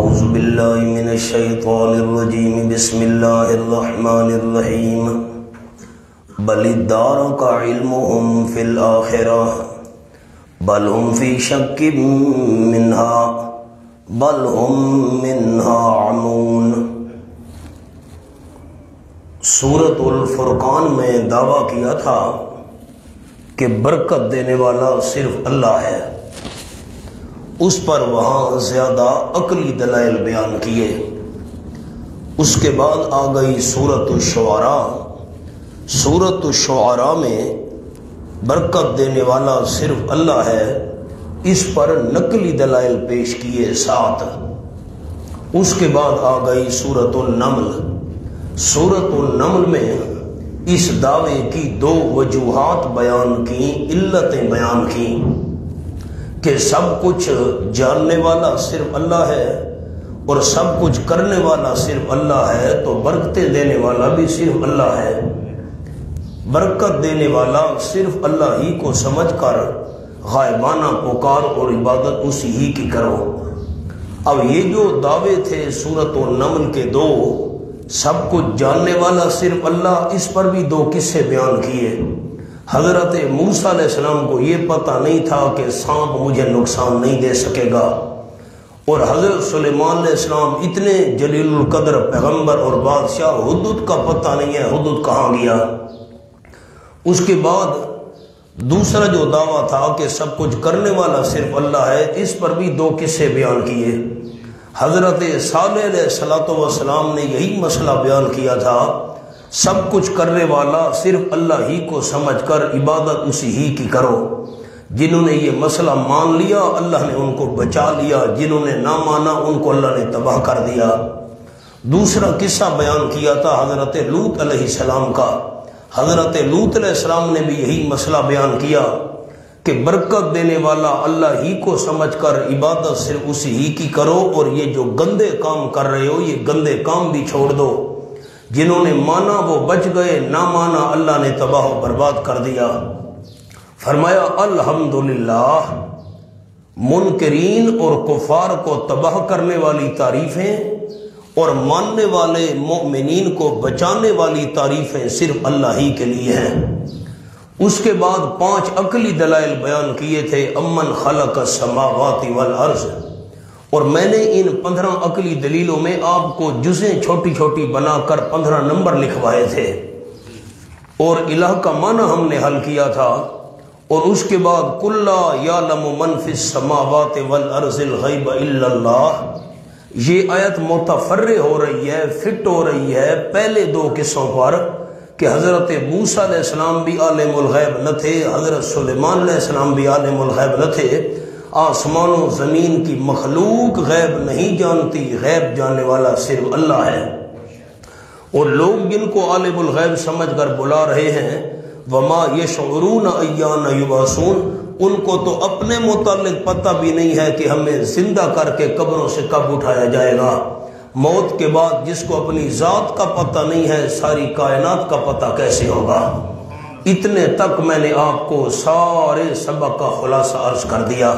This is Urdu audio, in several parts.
اعوذ باللہ من الشیطان الرجیم بسم اللہ الرحمن الرحیم بل ادارک علمهم فی الآخرہ بل هم فی شک منها بل هم منها عمون۔ سورۃ الفرقان میں دعویٰ کیا تھا کہ برکت دینے والا صرف اللہ ہے، اس پر وہاں زیادہ عقلی دلائل بیان کیے۔ اس کے بعد آ گئی سورۃ الشعراء۔ سورۃ الشعراء میں برکت دینے والا صرف اللہ ہے، اس پر نقلی دلائل پیش کیے ساتھ۔ اس کے بعد آ گئی سورۃ النمل۔ سورۃ النمل میں اس دعوے کی دو وجوہات بیان کی، علتیں بیان کی کہ سب کچھ جاننے والا صرف اللہ ہے اور سب کچھ کرنے والا صرف اللہ ہے، تو برکتیں دینے والا بھی صرف اللہ ہے۔ برکت دینے والا صرف اللہ ہی کو سمجھ کر غائبانہ پکار اور عبادت اسی ہی کی کرو۔ اب یہ جو دعوے تھے سورۃ النمل کے دو، سب کچھ جاننے والا صرف اللہ، اس پر بھی دو قصے بیان کیے۔ حضرت موسیٰ علیہ السلام کو یہ پتہ نہیں تھا کہ سانپ مجھے نقصان نہیں دے سکے گا، اور حضرت سلیمان علیہ السلام اتنے جلیل القدر پیغمبر اور بادشاہ، حدود کا پتہ نہیں ہے حدود کہاں گیا۔ اس کے بعد دوسرا جو دعویٰ تھا کہ سب کچھ کرنے والا صرف اللہ ہے، اس پر بھی دو قصے بیان کیے۔ حضرت صالح علیہ السلام نے یہی مسئلہ بیان کیا تھا، سب کچھ کرنے والا صرف اللہ ہی کو سمجھ کر عبادت اسی ہی کی کرو۔ جنہوں نے یہ مسئلہ مان لیا اللہ نے ان کو بچا لیا، جنہوں نے نہ مانا ان کو اللہ نے تباہ کر دیا۔ دوسرا قصہ بیان کیا تھا حضرت لوط علیہ السلام کا۔ حضرت لوط علیہ السلام نے بھی یہی مسئلہ بیان کیا کہ برکت دینے والا اللہ ہی کو سمجھ کر عبادت صرف اسی ہی کی کرو، اور یہ جو گندے کام کر رہے ہو یہ گندے کام بھی چھوڑ دو۔ جنہوں نے مانا وہ بچ گئے، نہ مانا اللہ نے تباہ و برباد کر دیا۔ فرمایا الحمدللہ، منکرین اور کفار کو تباہ کرنے والی تعریفیں اور ماننے والے مومنین کو بچانے والی تعریفیں صرف اللہ ہی کے لیے ہیں۔ اس کے بعد 5 عقلی دلائل بیان کیے تھے، امن خلق السماوات والارض، اور میں نے ان 15 عقلی دلیلوں میں آپ کو جزیں چھوٹی چھوٹی بنا کر 15 نمبر لکھوائے تھے، اور الہ کا معنی ہم نے حل کیا تھا۔ اور اس کے بعد قل لا یعلم من فی السماوات والارض الغیب الا اللہ، یہ آیت متفرع ہو رہی ہے، فٹ ہو رہی ہے پہلے دو قصوں پر کہ حضرت موسیٰ علیہ السلام بھی عالم الغیب نہ تھے، حضرت سلیمان علیہ السلام بھی عالم الغیب نہ تھے۔ آسمان و زمین کی مخلوق غیب نہیں جانتی، غیب جاننے والا صرف اللہ ہے۔ اور لوگ جن کو عالم الغیب سمجھ کر بلا رہے ہیں، وما یشعرون ایان یبعثون، ان کو تو اپنے متعلق پتہ بھی نہیں ہے کہ ہمیں زندہ کر کے قبروں سے کب اٹھایا جائے گا۔ موت کے بعد جس کو اپنی ذات کا پتہ نہیں ہے، ساری کائنات کا پتہ کیسے ہوگا؟ اتنے تک میں نے آپ کو سارے سبق کا خلاصہ عرض کر دیا۔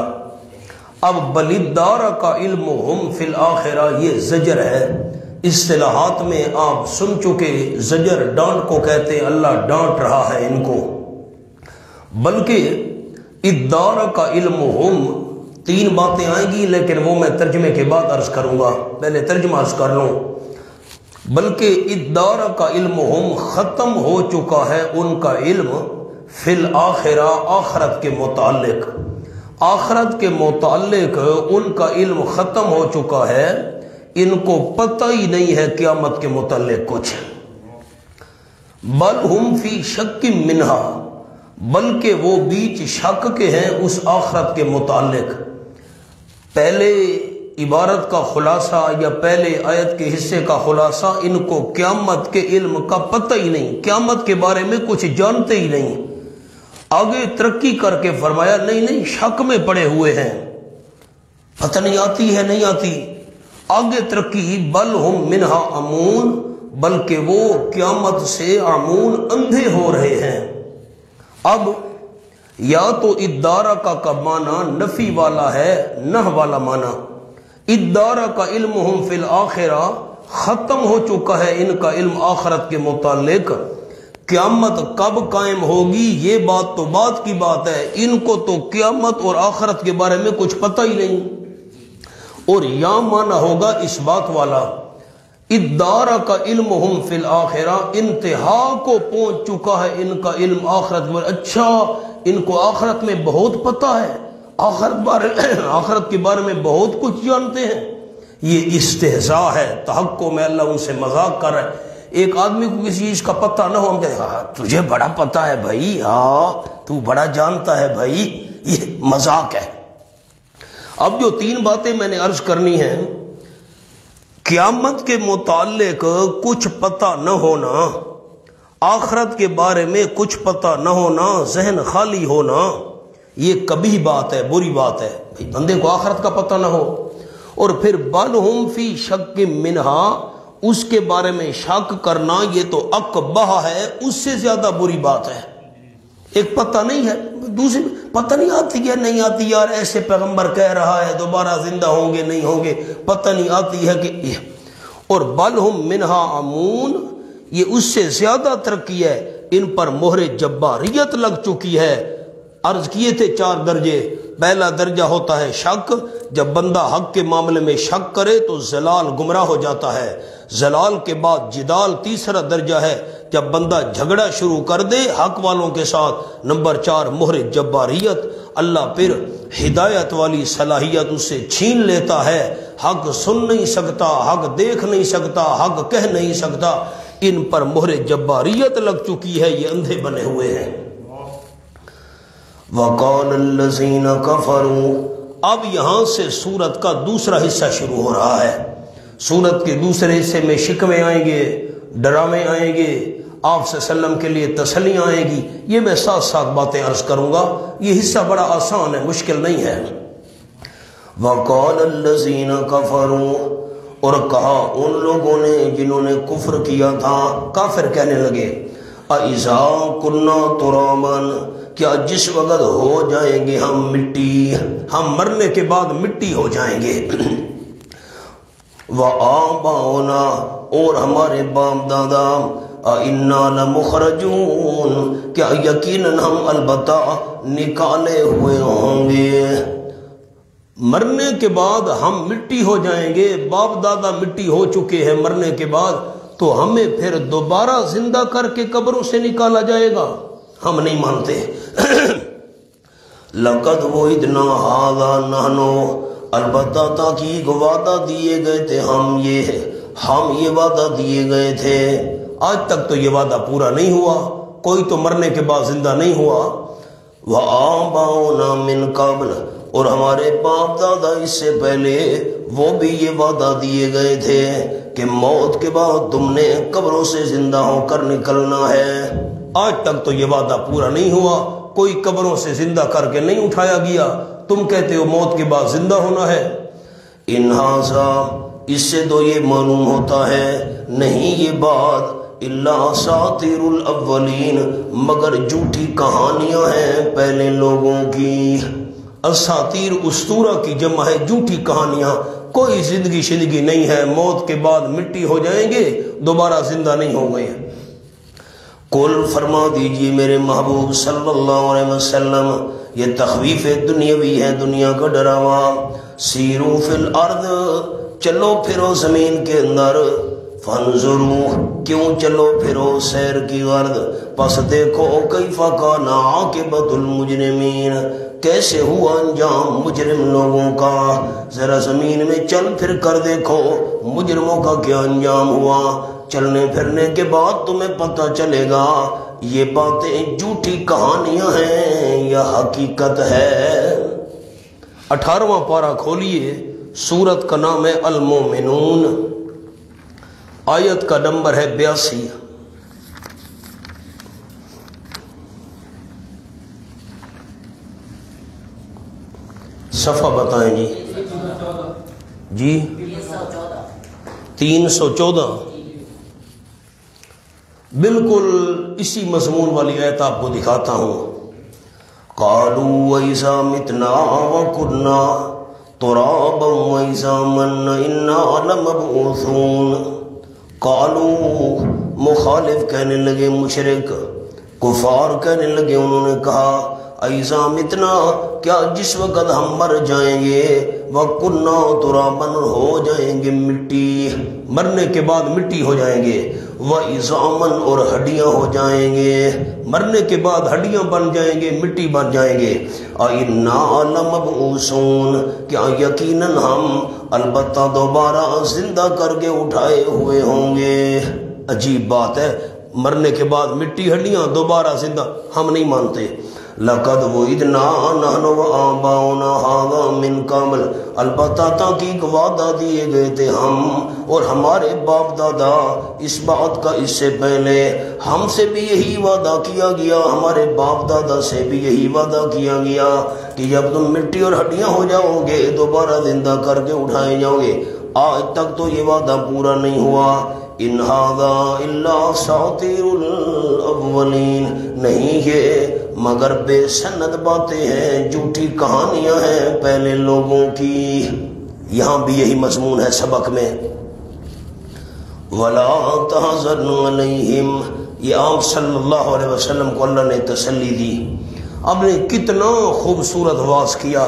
اب بل ادارک علمهم فی الآخرہ، یہ زجر ہے۔ اصطلاحات میں آپ سن چکے، زجر ڈانٹ کو کہتے ہیں، اللہ ڈانٹ رہا ہے ان کو۔ بلکہ ادارک علمهم، 3 باتیں آئیں گی لیکن وہ میں ترجمے کے بعد عرض کروں گا، پہلے ترجمہ عرض کر لوں۔ بلکہ ادارک علمهم، ختم ہو چکا ہے ان کا علم، فی الآخرہ، آخرت کے متعلق، آخرت کے متعلق ان کا علم ختم ہو چکا ہے، ان کو پتہ ہی نہیں ہے قیامت کے متعلق کچھ۔ بل ہم فی شک منہا، بلکہ وہ بیچ شک کے ہیں اس آخرت کے متعلق۔ پہلے عبارت کا خلاصہ یا پہلے آیت کے حصے کا خلاصہ، ان کو قیامت کے علم کا پتہ ہی نہیں، قیامت کے بارے میں کچھ جانتے ہی نہیں۔ آگے ترقی کر کے فرمایا نہیں شک میں پڑے ہوئے ہیں، پتہ نہیں آتی ہے نہیں آتی۔ آگے ترقی، بل ہم منہا عمون، بلکہ وہ قیامت سے عمون، اندھے ہو رہے ہیں۔ اب یا تو ادارہ کا معنی نفی والا ہے، نہ والا معنی، ادارک علمہم فی الآخرہ، ختم ہو چکا ہے ان کا علم آخرت کے متعلق، قیامت کب قائم ہوگی یہ بات تو بات کی بات ہے، ان کو تو قیامت اور آخرت کے بارے میں کچھ پتہ ہی نہیں۔ اور یا مانا ہوگا اس بات والا، ادارک علمہم فی الآخرہ، انتہا کو پہنچ چکا ہے ان کا علم آخرت میں، اچھا ان کو آخرت میں بہت پتہ ہے، آخرت کے بارے میں بہت کچھ جانتے ہیں۔ یہ استہزاء ہے، تحقق میں اللہ ان سے مذاق کر رہا ہے۔ ایک آدمی کو کسی چیز کا پتہ نہ ہو، ہم کہتے ہیں تجھے بڑا پتہ ہے بھائی، ہاں تو بڑا جانتا ہے بھائی، یہ مذاق ہے۔ اب جو تین باتیں میں نے عرض کرنی ہیں، قیامت کے متعلق کچھ پتہ نہ ہونا، آخرت کے بارے میں کچھ پتہ نہ ہونا، ذہن خالی ہونا، یہ کبھی بات ہے، بری بات ہے بندے کو آخرت کا پتہ نہ ہو۔ اور پھر بل ہم فی شک منہا، اس کے بارے میں شک کرنا یہ تو اقبح ہے، اس سے زیادہ بری بات ہے۔ ایک پتہ نہیں ہے، دوسری پتہ نہیں آتی ہے، نہیں آتی یار ایسے پیغمبر کہہ رہا ہے دوبارہ زندہ ہوں گے نہیں ہوں گے، پتہ نہیں آتی ہے کہ اور بل ہم منہا عمون، یہ اس سے زیادہ ترقی ہے، ان پر مہر جباریت لگ چکی ہے۔ عرض کیے تھے 4 درجے، پہلا درجہ ہوتا ہے شک، جب بندہ حق کے معاملے میں شک کرے تو زلال گمراہ ہو جاتا ہے۔ زلال کے بعد جدال تیسرا درجہ ہے، جب بندہ جھگڑا شروع کر دے حق والوں کے ساتھ۔ نمبر 4 مہر جباریت، اللہ پھر ہدایت والی صلاحیت اس سے چھین لیتا ہے، حق سن نہیں سکتا، حق دیکھ نہیں سکتا، حق کہہ نہیں سکتا، ان پر مہر جباریت لگ چکی ہے، یہ اندھے بنے ہوئے ہیں۔ وَقَالَ الَّذِينَ كَفَرُوا، اب یہاں سے سورت کا دوسرا حصہ شروع ہو رہا ہے۔ سورت کے دوسرے حصے میں شکوے آئیں گے، ڈرامے آئیں گے، آپ صلی اللہ علیہ وسلم کے لیے تسلیاں آئیں گی، یہ میں ساتھ ساتھ باتیں عرض کروں گا، یہ حصہ بڑا آسان ہے، مشکل نہیں ہے۔ وَقَالَ الَّذِينَ كَفَرُوا، اور کہا ان لوگوں نے جنہوں نے کفر کیا تھا، کافر کہنے لگے، اَإِذَا كُنَّا تُرَابًا، کیا جس وقت ہو جائیں گے ہم مٹی، ہم مرنے کے بعد مٹی ہو جائیں گے، وَآبَاؤُنَا، اور ہمارے باپ دادا، اِنَّا لَمُخْرَجُونَ، کیا یقیناً ہم البتہ نکالے ہوئے ہوں گے۔ مرنے کے بعد ہم مٹی ہو جائیں گے، باپ دادا مٹی ہو چکے ہیں مرنے کے بعد، تو ہمیں پھر دوبارہ زندہ کر کے قبروں سے نکالا جائے گا، ہم نہیں مانتے۔ لَقَدْ وَعِدْنَا هَذَا نَحْنُ، البتہ تاکہ وعدہ دیے گئے تھے ہم یہ وعدہ دیے گئے تھے، آج تک تو یہ وعدہ پورا نہیں ہوا، کوئی تو مرنے کے بعد زندہ نہیں ہوا۔ وَآبَاؤُنَا مِنْ قَبْلُ، اور ہمارے باپ دادا اس سے پہلے وہ بھی یہ وعدہ دیے گئے تھے کہ موت کے بعد تم نے قبروں سے زندہ ہو کر نکلنا ہے، آج تک تو یہ وعدہ پورا نہیں ہوا، کوئی قبروں سے زندہ کر کے نہیں اٹھایا گیا، تم کہتے ہو موت کے بعد زندہ ہونا ہے۔ ان ھذا، اس سے تو یہ معلوم ہوتا ہے نہیں یہ بات، الا اساطیر الاولین، مگر جھوٹی کہانیاں ہیں پہلے لوگوں کی۔ اساطیر اسطورہ کی جمع ہے، جھوٹی کہانیاں، کوئی زندگی نہیں ہے، موت کے بعد مٹی ہو جائیں گے، دوبارہ زندہ نہیں ہوں گے۔ قل، فرما دیجئے میرے محبوب صلی اللہ علیہ وسلم، یہ تخویف دنیاوی ہے، دنیا کا ڈراوا۔ سیرو فی الارض، چلو پھرو زمین کے اندر، فانظروا، کیوں چلو پھرو سیر کی غرض، پس دیکھو کیف کان عاقبۃ المجرمین، کیسے ہوا انجام مجرم لوگوں کا، ذرا زمین میں چل پھر کر دیکھو مجرموں کا کیا انجام ہوا، چلنے پھرنے کے بعد تمہیں پتہ چلے گا یہ باتیں جھوٹی کہانیاں ہیں یا حقیقت ہے۔ 18واں پارہ کھولیے، سورت کا نام ہے المومنون، آیت کا نمبر ہے 82۔ صفحہ بتائیں جی، جی 314، بالکل اسی مضمون والی آیت آپ کو دکھاتا ہوں۔ قالوا وَإِذَا مِتْنَا وَكُنَّا، ترابا وعظاما انا لمبعوثون۔ قالوا، مخالف کہنے لگے، مشرک کفار کہنے لگے، انہوں نے کہا ایزام اتنا، کیا جس وقت ہم مر جائیں گے وَكُنَّا تُرَابًا ہو جائیں گے مٹی، مرنے کے بعد مٹی ہو جائیں گے، وَإِزَامًا اور ہڈیاں ہو جائیں گے، مرنے کے بعد ہڈیاں بن جائیں گے، مٹی بن جائیں گے، أَإِنَّا لَمَبْعُوثُونَ کیا یقیناً ہم البتہ دوبارہ زندہ کر کے اٹھائے ہوئے ہوں گے۔ عجیب بات ہے، مرنے کے بعد مٹی ہڈیاں دوبارہ زندہ، ہم نہیں مانتے۔ لَقَدْ وُعِدْنَا نَحْنُ وَآبَاؤُنَا هَذَا مِنْ قَبْلُ البتہ تحقیق وعدہ دیے گئے تھے ہم اور ہمارے باپ دادا اس بات کا، اس سے پہلے ہم سے بھی یہی وعدہ کیا گیا، ہمارے باپ دادا سے بھی یہی وعدہ کیا گیا کہ جب تم مٹی اور ہڈیاں ہو جاؤ گے دوبارہ زندہ کر کے اٹھائے جاؤ گے۔ آج تک تو یہ وعدہ پورا نہیں ہوا۔ ان ھذا الا اساطیر الاولین نہیں یہ مگر بے سند باتیں ہیں، جھوٹی کہانیاں ہیں پہلے لوگوں کی۔ یہاں بھی یہی مضمون ہے سبق میں۔ ولا تحزن علیہم، یہ آپ صلی اللہ علیہ وسلم کو اللہ نے تسلی دی۔ اب نے کتنا خوبصورت واعظ کیا،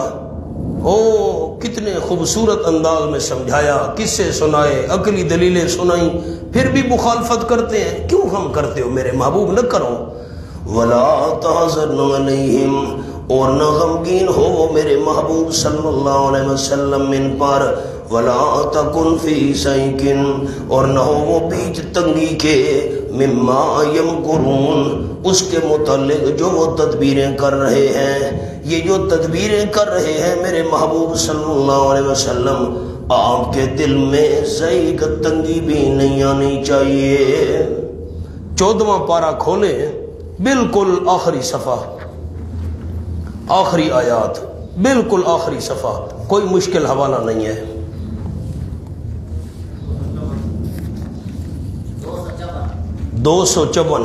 کتنے خوبصورت انداز میں سمجھایا، قصے سنائے، عقلی دلیلیں سنائیں، پھر بھی مخالفت کرتے ہیں۔ کیوں ہم کرتے ہو میرے محبوب؟ نہ کرو۔ ولا تحزن علیہم اور نہ غمگین ہو وہ میرے محبوب صلی اللہ علیہ وسلم ان پر، ولا تکن فی ضیق اور نہ ہو وہ بیچ تنگی کے، مما یمکرون اس کے متعلق جو وہ تدبیریں کر رہے ہیں۔ یہ جو تدبیریں کر رہے ہیں میرے محبوب صلی اللہ علیہ وسلم، آپ کے دل میں ضیق تنگی بھی نہیں آنی چاہیے۔ 14واں پارہ کھولیں، بالکل آخری صفحہ، آخری آیات، بالکل آخری صفحہ، کوئی مشکل حوالہ نہیں ہے۔ 254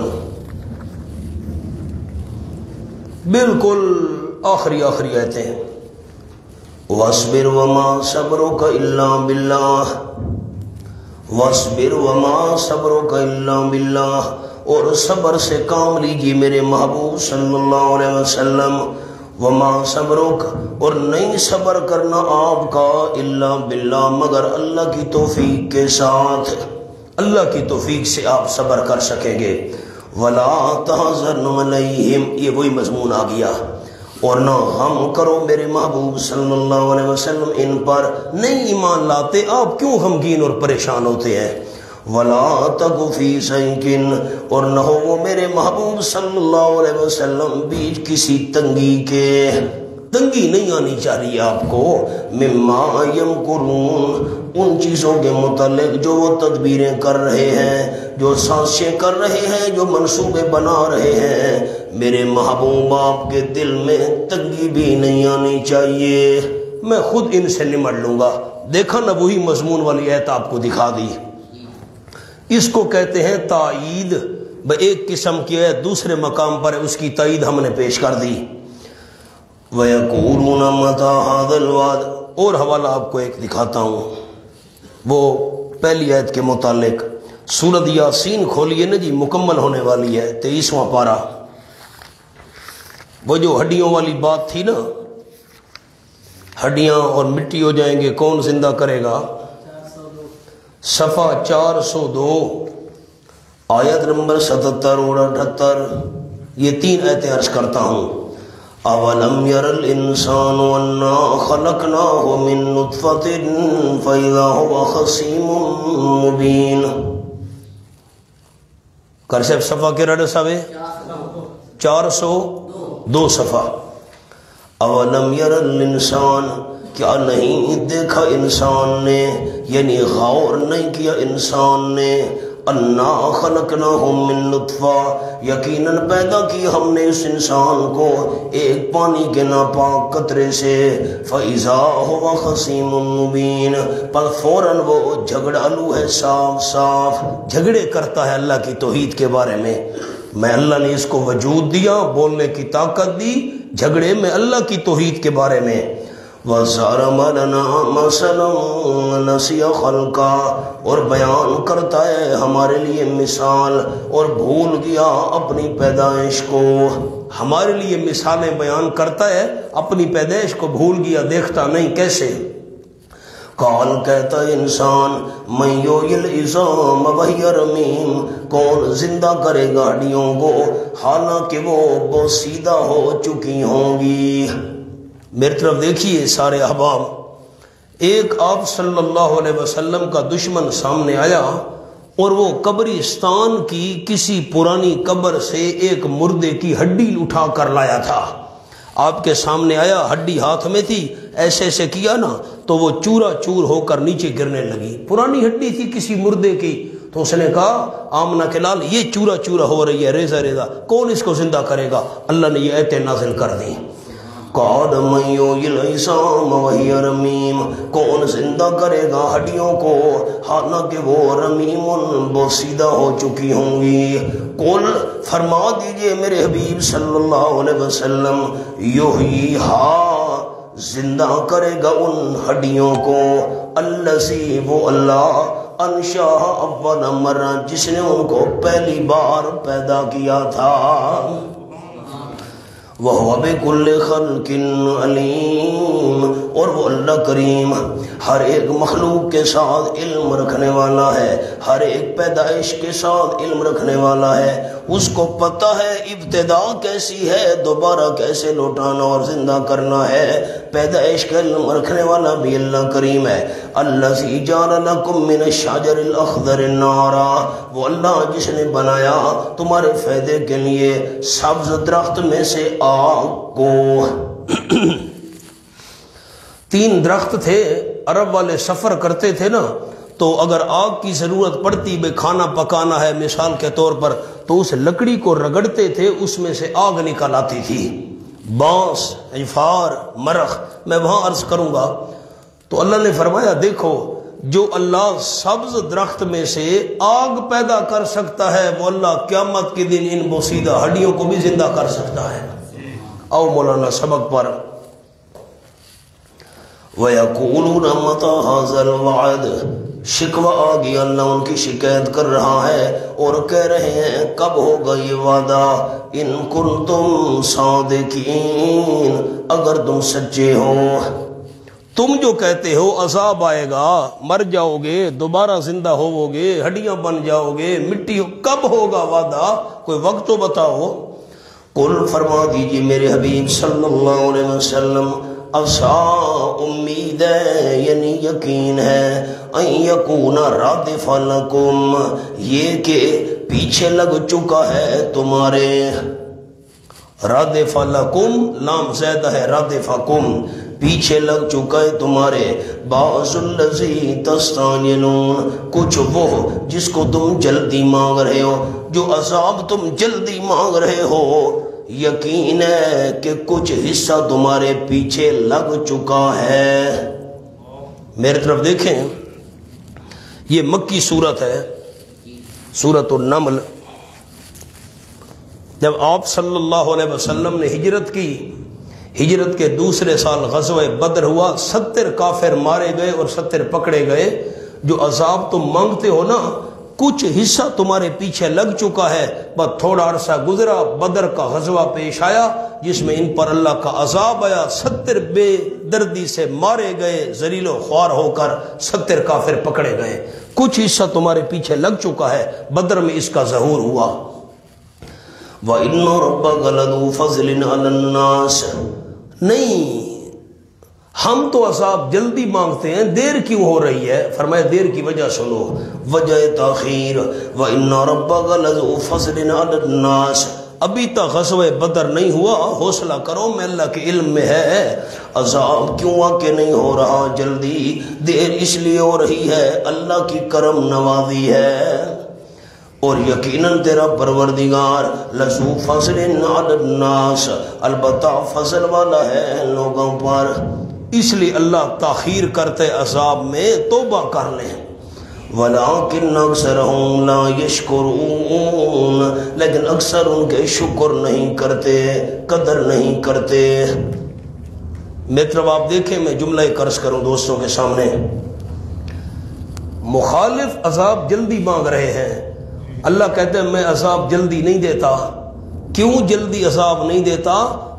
بالکل آخری آیتیں۔ وَاصْبِرْ وَمَا صَبْرُكَ إِلَّا بِاللَّهِ وَاصْبِرْ وَمَا صَبْرُكَ إِلَّا بِاللَّهِ اور صبر سے کام لیجیے میرے محبوب صلی اللہ علیہ وسلم۔ وَمَا صَبْرُكَ اور نہیں صبر کرنا آپ کا، إِلَّا بِاللَّهِ مگر اللہ کی توفیق کے ساتھ، اللہ کی توفیق سے آپ صبر کر سکیں گے۔ وَلَا تَحْزَنْ عَلَيْهِمْ یہ وہی مضمون آ گیا، اور نہ غم کرو میرے محبوب صلی اللہ علیہ وسلم ان پر، نہیں ایمان لاتے آپ کیوں غمگین اور پریشان ہوتے ہیں۔ وَلَا تَكُ فِي ضَيْقٍ اور نہ ہو وہ میرے محبوب صلی اللہ علیہ وسلم بیچ کسی تنگی کے، تنگی نہیں آنی چاہیے آپ کو، مما یمکرون ان چیزوں کے متعلق جو وہ تدبیریں کر رہے ہیں، جو سازشیں کر رہے ہیں، جو منصوبے بنا رہے ہیں، میرے محبوب آپ کے دل میں تنگی بھی نہیں آنی چاہیے، میں خود ان سے نمٹ لوں گا۔ دیکھا نا وہی مضمون والی آیت آپ کو دکھا دی۔ اس کو کہتے ہیں تائید، ایک قسم کی آیت دوسرے مقام پر ہے، اس کی تائید ہم نے پیش کر دی۔ وَيَقُولُونَ مَتَىٰ هَٰذَا الْوَعْدُ اور حوالہ آپ کو ایک دکھاتا ہوں، وہ پہلی آیت کے متعلق۔ سورۃ یاسین کھولیے نا جی، مکمل ہونے والی ہے، 23واں پارہ۔ وہ جو ہڈیوں والی بات تھی نا، ہڈیاں اور مٹی ہو جائیں گے، کون زندہ کرے گا؟ صفحہ 402 آیت نمبر 77 اور 78، یہ 3 آیتیں عرض کرتا ہوں۔ اولم یر الانسان انا خلقناہ من نطفۃ فاذا هو خصیم مبین۔ کر صاحب صفحہ کے رڑ صاحب 402 صفحہ۔ اولم یر الانسان کیا نہیں دیکھا انسان نے، یعنی غور نہیں کیا انسان نے، انا خلقناہ من نطفہ یقیناً پیدا کی ہم نے اس انسان کو ایک پانی کے ناپاک قطرے سے، فاذا هو خصیم مبین پر فوراً وہ جھگڑالو ہے، صاف صاف جھگڑے کرتا ہے اللہ کی توحید کے بارے میں۔ میں اللہ نے اس کو وجود دیا، بولنے کی طاقت دی، جھگڑے میں اللہ کی توحید کے بارے میں۔ وَزَرَمَ لَنَا مَثَلًا نَسِيَ خَلْقًا، اور بیان کرتا ہے ہمارے لیے مثال اور بھول گیا اپنی پیدائش کو. ہمارے لیے مثالیں بیان کرتا ہے، اپنی پیدائش کو بھول گیا، دیکھتا نہیں. کیسے؟ قال کہتا ہے انسان، من یحیی العظام وہی رمیم، کون زندہ کرے گا ہڈیوں کو حالانکہ وہ بوسیدہ ہو چکی ہوں گی. میری طرف دیکھیے سارے احباب، ایک آپ صلی اللہ علیہ وسلم کا دشمن سامنے آیا اور وہ قبرستان کی کسی پرانی قبر سے ایک مردے کی ہڈی اٹھا کر لایا تھا. آپ کے سامنے آیا، ہڈی ہاتھ میں تھی، ایسے ایسے کیا نا تو وہ چورا چور ہو کر نیچے گرنے لگی. پرانی ہڈی تھی کسی مردے کی. تو اس نے کہا آمنہ کے لال یہ چورا چورا ہو رہی ہے، ریزہ ریزہ، کون اس کو زندہ کرے گا؟ اللہ نے یہ آیتیں نازل کر دی. قال من یحیی العظام وہی رمیم، کون زندہ کرے گا ہڈیوں کو حالانکہ وہ رمیم بوسیدہ ہو چکی ہوں گی. قل فرما دیجئے میرے حبیب صلی اللہ علیہ وسلم، یحییھا زندہ کرے گا ان ہڈیوں کو الذی، وہ اللہ، انشاء اول مرہ، جس نے ان کو پہلی بار پیدا کیا تھا. وَهُوَ بِكُلِّ خَلْقٍ عَلِيمٌ، اور وہ اللہ کریم ہر ایک مخلوق کے ساتھ علم رکھنے والا ہے، ہر ایک پیدائش کے ساتھ علم رکھنے والا ہے. اس کو پتہ ہے ابتدا کیسی ہے، دوبارہ کیسے لوٹانا اور زندہ کرنا ہے. پیدائش کا علم رکھنے والا بھی اللہ کریم ہے. الذی جعل لکم من الشجر الاخضر نارا، وہ اللہ جس نے بنایا تمہارے فائدے کے لیے سبز درخت میں سے آگ کو. 3 درخت تھے، عرب والے سفر کرتے تھے نا، تو اگر آگ کی ضرورت پڑتی، بے کھانا پکانا ہے مثال کے طور پر، تو اس لکڑی کو رگڑتے تھے، اس میں سے آگ نکل آتی تھی. بانس، عفار، مرخ، میں وہاں عرض کروں گا. تو اللہ نے فرمایا دیکھو، جو اللہ سبز درخت میں سے آگ پیدا کر سکتا ہے، وہ اللہ قیامت کے دن ان بوسیدہ ہڈیوں کو بھی زندہ کر سکتا ہے. آؤ مولانا سبق پر. وَيَقُولُونَ مَتَىٰ هَٰذَا الْوَعْدُ، شکوہ آ گیا، اللہ ان کی شکایت کر رہا ہے اور کہہ رہے ہیں کب ہوگا یہ وعدہ. ان کنتم صادقین، اگر تم سچے ہو. تم جو کہتے ہو عذاب آئے گا، مر جاؤ گے، دوبارہ زندہ ہوو گے، ہڈیاں بن جاؤ گے، مٹی، کب ہوگا وعدہ؟ کوئی وقت تو بتاؤ. قل فرما دیجئے میرے حبیب صلی اللہ علیہ وسلم، عسا امید ہے، یعنی یقین ہے، ان یکون رادف لکم، یہ کہ پیچھے لگ چکا ہے تمہارے. رادف لکم، لام زیادہ ہے، رادفکم، پیچھے لگ چکا ہے تمہارے. بعض الذی تستعجلون، کچھ وہ جس کو تم جلدی مانگ رہے ہو، جو عذاب تم جلدی مانگ رہے ہو، یقین ہے کہ کچھ حصہ تمہارے پیچھے لگ چکا ہے. میرے طرف دیکھیں، یہ مکی صورت ہے، سورۃ النمل. جب آپ صلی اللہ علیہ وسلم نے ہجرت کی، ہجرت کے دوسرے سال غزوہ بدر ہوا، 70 کافر مارے گئے اور 70 پکڑے گئے. جو عذاب تم مانگتے ہو نا، کچھ حصہ تمہارے پیچھے لگ چکا ہے. بس تھوڑا عرصہ گزرا، بدر کا غزوہ پیش آیا جس میں ان پر اللہ کا عذاب آیا، 70 بے دردی سے مارے گئے، ذلیل و خوار ہو کر 70 کافر پکڑے گئے. کچھ حصہ تمہارے پیچھے لگ چکا ہے، بدر میں اس کا ظہور ہوا. وَإِنَّ رَبَّكَ لَذُو فَضْلٍ عَلَى النَّاسِ، نہیں، ہم تو عذاب جلدی مانگتے ہیں، دیر کیوں ہو رہی ہے؟ فرمایا دیر کی وجہ سنو، وجہ تاخیر. وَإِنَّ رَبَّكَ لَذُو فَضْلٍ عَلَى النَّاسِ، ابھی تک غزوہ بدر نہیں ہوا، حوصلہ کرو، میں اللہ کے علم میں ہے. عذاب کیوں واقع نہیں ہو رہا جلدی؟ دیر اس لیے ہو رہی ہے، اللہ کی کرم نوازی ہے. اور یقیناً تیرا پروردگار لذو فضل علی الناس، البتہ فضل والا ہے لوگوں پر. اس لیے اللہ تاخیر کرتے عذاب میں، توبہ کر لیں. وَلَٰكِنَّ أَكْثَرَهُمْ لَا يَشْكُرُونَ، لیکن اکثر ان کے شکر نہیں کرتے، قدر نہیں کرتے. میری طرف آپ دیکھیں، میں جملہ عرض کروں دوستوں کے سامنے، مخالف عذاب جلدی مانگ رہے ہیں، اللہ کہتے ہیں میں عذاب جلدی نہیں دیتا۔ کیوں جلدی عذاب نہیں دیتا؟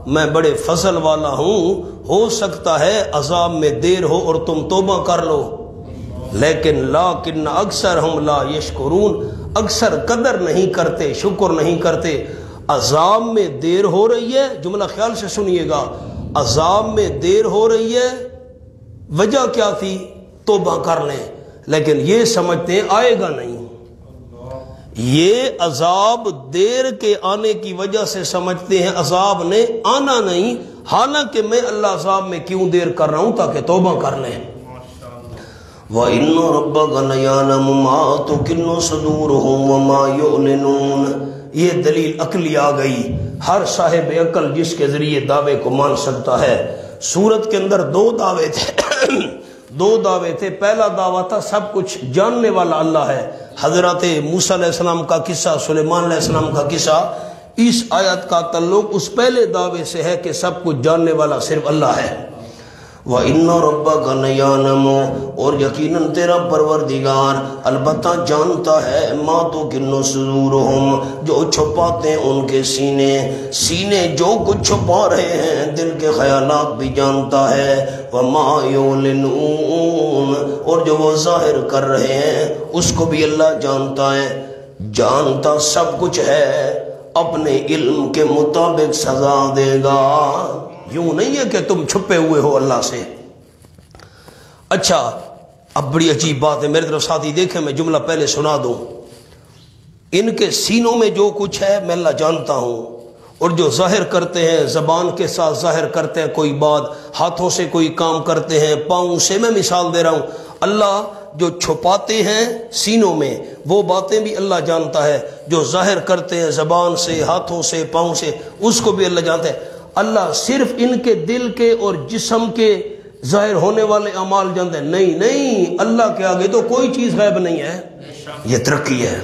میں بڑے فضل والا ہوں، ہو سکتا ہے عذاب میں دیر ہو اور تم توبہ کر لو، لیکن اکثرہم لا یشکرون، اکثر قدر نہیں کرتے، شکر نہیں کرتے۔ عذاب میں دیر ہو رہی ہے، جملہ خیال سے سنیے گا، عذاب میں دیر ہو رہی ہے، وجہ کیا تھی؟ توبہ کر لیں، لیکن یہ سمجھتے ہیں آئے گا نہیں۔ یہ عذاب دیر کے آنے کی وجہ سے سمجھتے ہیں عذاب نے آنا نہیں، حالانکہ میں اللہ عذاب میں کیوں دیر کر رہا ہوں؟ تاکہ توبہ کر لیں۔ وَإِنَّ رَبَّكَ لَيَعْلَمُ مَا تُكِنُّ صُدُورُهُمْ وَمَا يُعْلِنُونَ۔ یہ دلیل عقلی آ گئی، ہر صاحب عقل جس کے ذریعے دعوے کو مان سکتا ہے۔ سورت کے اندر دو دعوے تھے، پہلا دعویٰ تھا سب کچھ جاننے والا اللہ ہے، حضرت موسیٰ علیہ السلام کا قصہ، سلیمان علیہ السلام کا قصہ۔ اس آیت کا تعلق اس پہلے دعوے سے ہے کہ سب کچھ جاننے والا صرف اللہ ہے۔ وَإِنَّ رَبَّكَ لَيَعْلَمُ، اور یقیناً تیرا پروردگار البتہ جانتا ہے، مَا تُكِنُّ صُدُورُهُمْ، جو چھپاتے ہیں ان کے سینے جو کچھ چھپا رہے ہیں، دل کے خیالات بھی جانتا ہے، وَمَا يُعْلِنُونَ، اور جو وہ ظاہر کر رہے ہیں اس کو بھی اللہ جانتا ہے۔ جانتا سب کچھ ہے، اپنے علم کے مطابق سزا دے گا، یوں نہیں ہے کہ تم چھپے ہوئے ہو اللہ سے۔ اچھا، اب بڑی عجیب بات ہے، میرے طرف ساتھی دیکھیں، میں جملہ پہلے سنا دوں۔ ان کے سینوں میں جو کچھ ہے میں اللہ جانتا ہوں، اور جو ظاہر کرتے ہیں، زبان کے ساتھ ظاہر کرتے ہیں کوئی بات، ہاتھوں سے کوئی کام کرتے ہیں، پاؤں سے، میں مثال دے رہا ہوں۔ اللہ جو چھپاتے ہیں سینوں میں وہ باتیں بھی اللہ جانتا ہے، جو ظاہر کرتے ہیں زبان سے، ہاتھوں سے، پاؤں سے، اس کو بھی اللہ جانتا ہے۔ اللہ صرف ان کے دل کے اور جسم کے ظاہر ہونے والے اعمال جانتے ہیں؟ نہیں، اللہ کے آگے تو کوئی چیز غیب نہیں ہے، یہ ترقی ہے۔